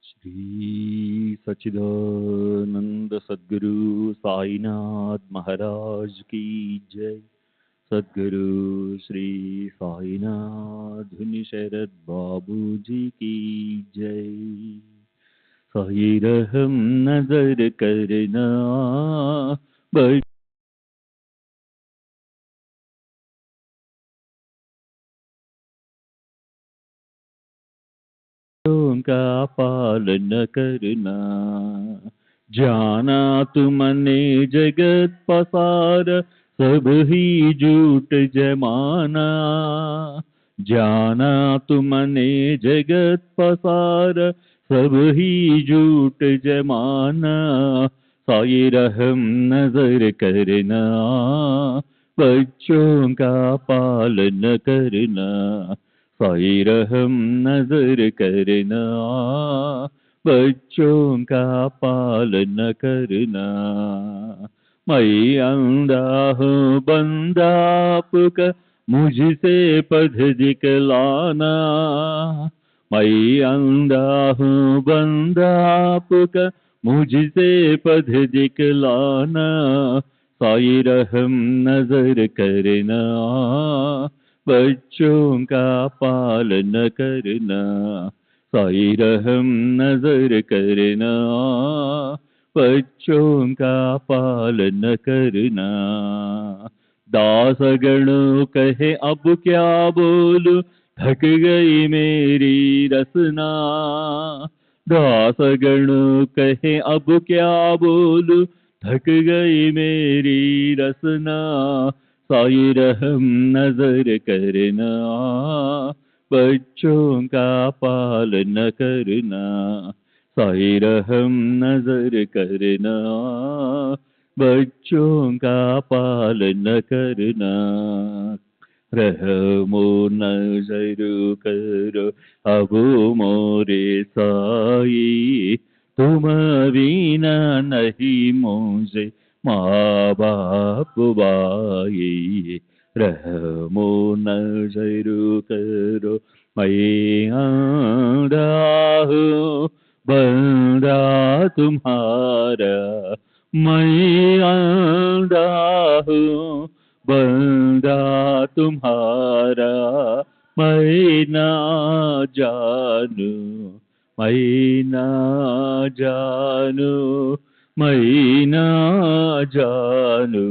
श्री सच्चिदानंद सद्गुरु साईनाथ महाराज की जय। सद्गुरु श्री साईनाथ शरद बाबू जी की जय। साई रहम नजर करना का पालन करना। जाना तुमने जगत पसार सब ही झूठ जमाना। जाना तुमने जगत पसार सब ही झूठ जमाना। साई रहम नजर करना बच्चों का पालन करना। साई रहम नजर करना बच्चों का पालन करना। मैं अंधा हूँ बंदा आपका मुझसे पथ दिखलाना। मैं अंधा हूँ बंदा आपका मुझसे पथ दिखलाना। साई रहम नजर करना बच्चों का पालन करना। साई रहम नजर करना बच्चों का पालन करना। दासगणों कहे अब क्या बोलूं थक गई मेरी रसना। दासगणों कहे अब क्या बोलूं थक गई मेरी रसना। साई रहम नजर करना बच्चों का पालन करना। साई रहम नजर करना बच्चों का पालन करना। रहमो नजर करो अब मोरे साई। तुम बिना नहीं मुझे माँ बाप भाई। रहमो नजर करो मैं आंधा हूँ बंदा तुम्हारा। मैं आंधा हूँ बंदा तुम्हारा। मैं ना जानू, मैं ना जानू, मैं ना जानू,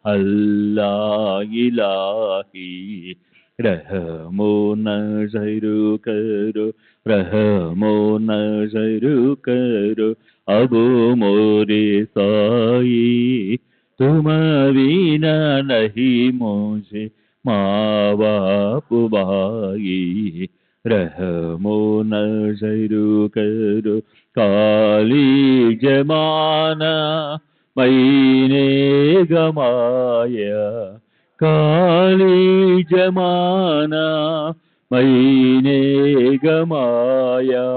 अल्लाह इलाही, रहमो नज़र करो, रहमो नज़र करो, अब मोरे साई, तुम बिना नहीं मुझे माँ बाप भाई, रहमो नज़र करो, काली जमाना मैंने गमाया, काली जमाना मैंने गमाया,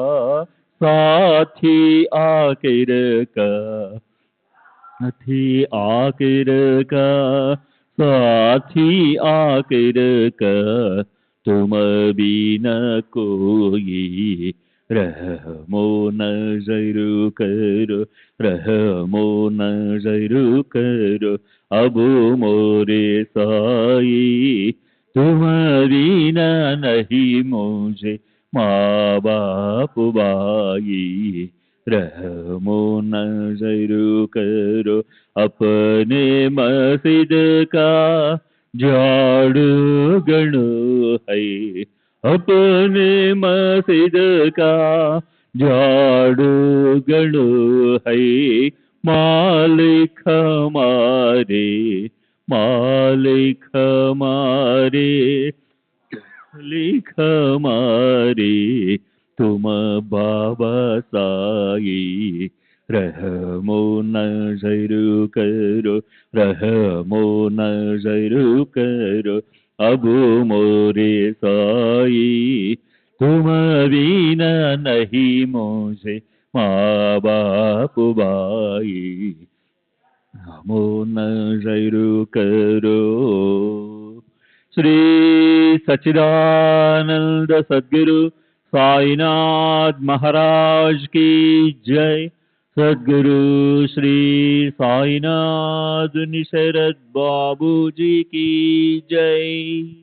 साथी आखिर का, साथी आखिर का, साथी आखिर का, तुम बिना कोई, रहमो नज़र करो, रहमो नज़र करो, अब मोरे साई, तुम बिना नहीं मुझे माँ बाप भाई, रहमो नज़र करो, अपने मस्जिद का झाड़ू गणो है, अपने मस्जिद का झाड़ू गणो है, मालिक हमारे, मालिक हमारे, लिख हमारे, तुम बाबा साई, रहमो नज़र करो, रहमो नज़र करो, अब मोरे साई, तुम बिना नहीं मुझे माँ बाप भाई, रहमो नज़र करो। श्री सच्चिदानंद सद्गुरु साईनाथ महाराज की जय। सद्गुरु श्री साईनाथ निशरद बाबू जी की जय।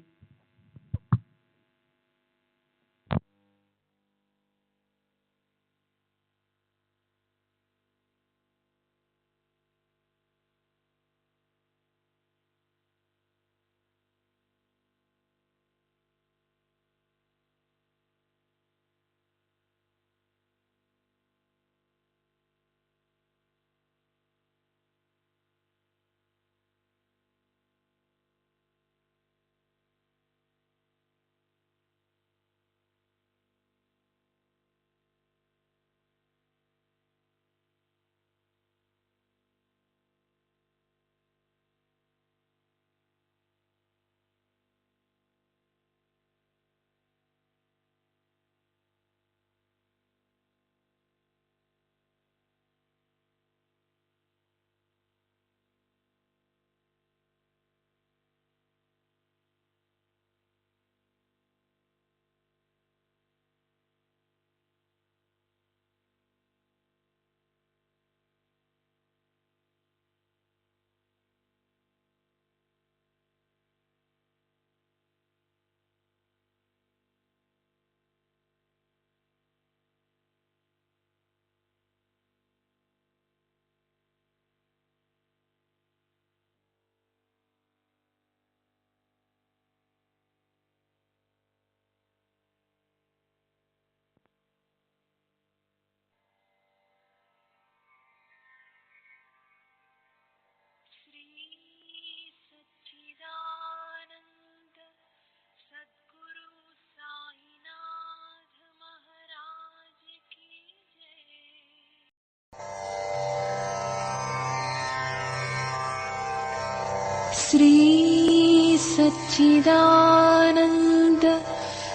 श्री सच्चिदानंद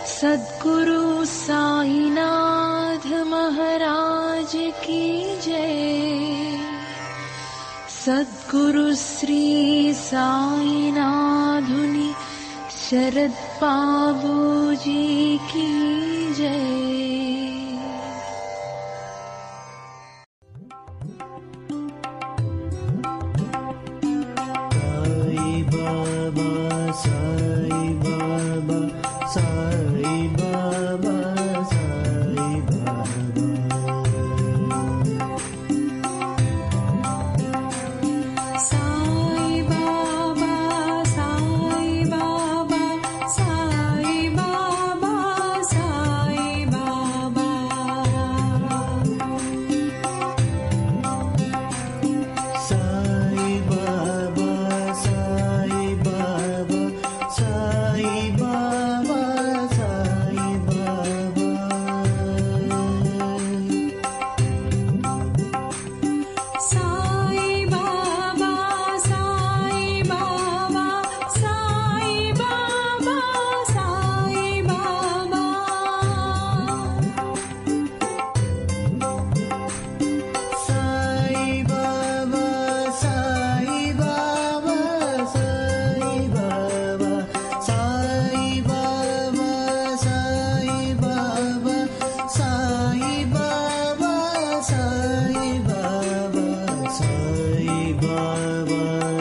सद्गुरु साईनाथ महाराज की जय। सद्गुरु श्री साईनाथुनि शरद बाबू जी की जय। साई बाबा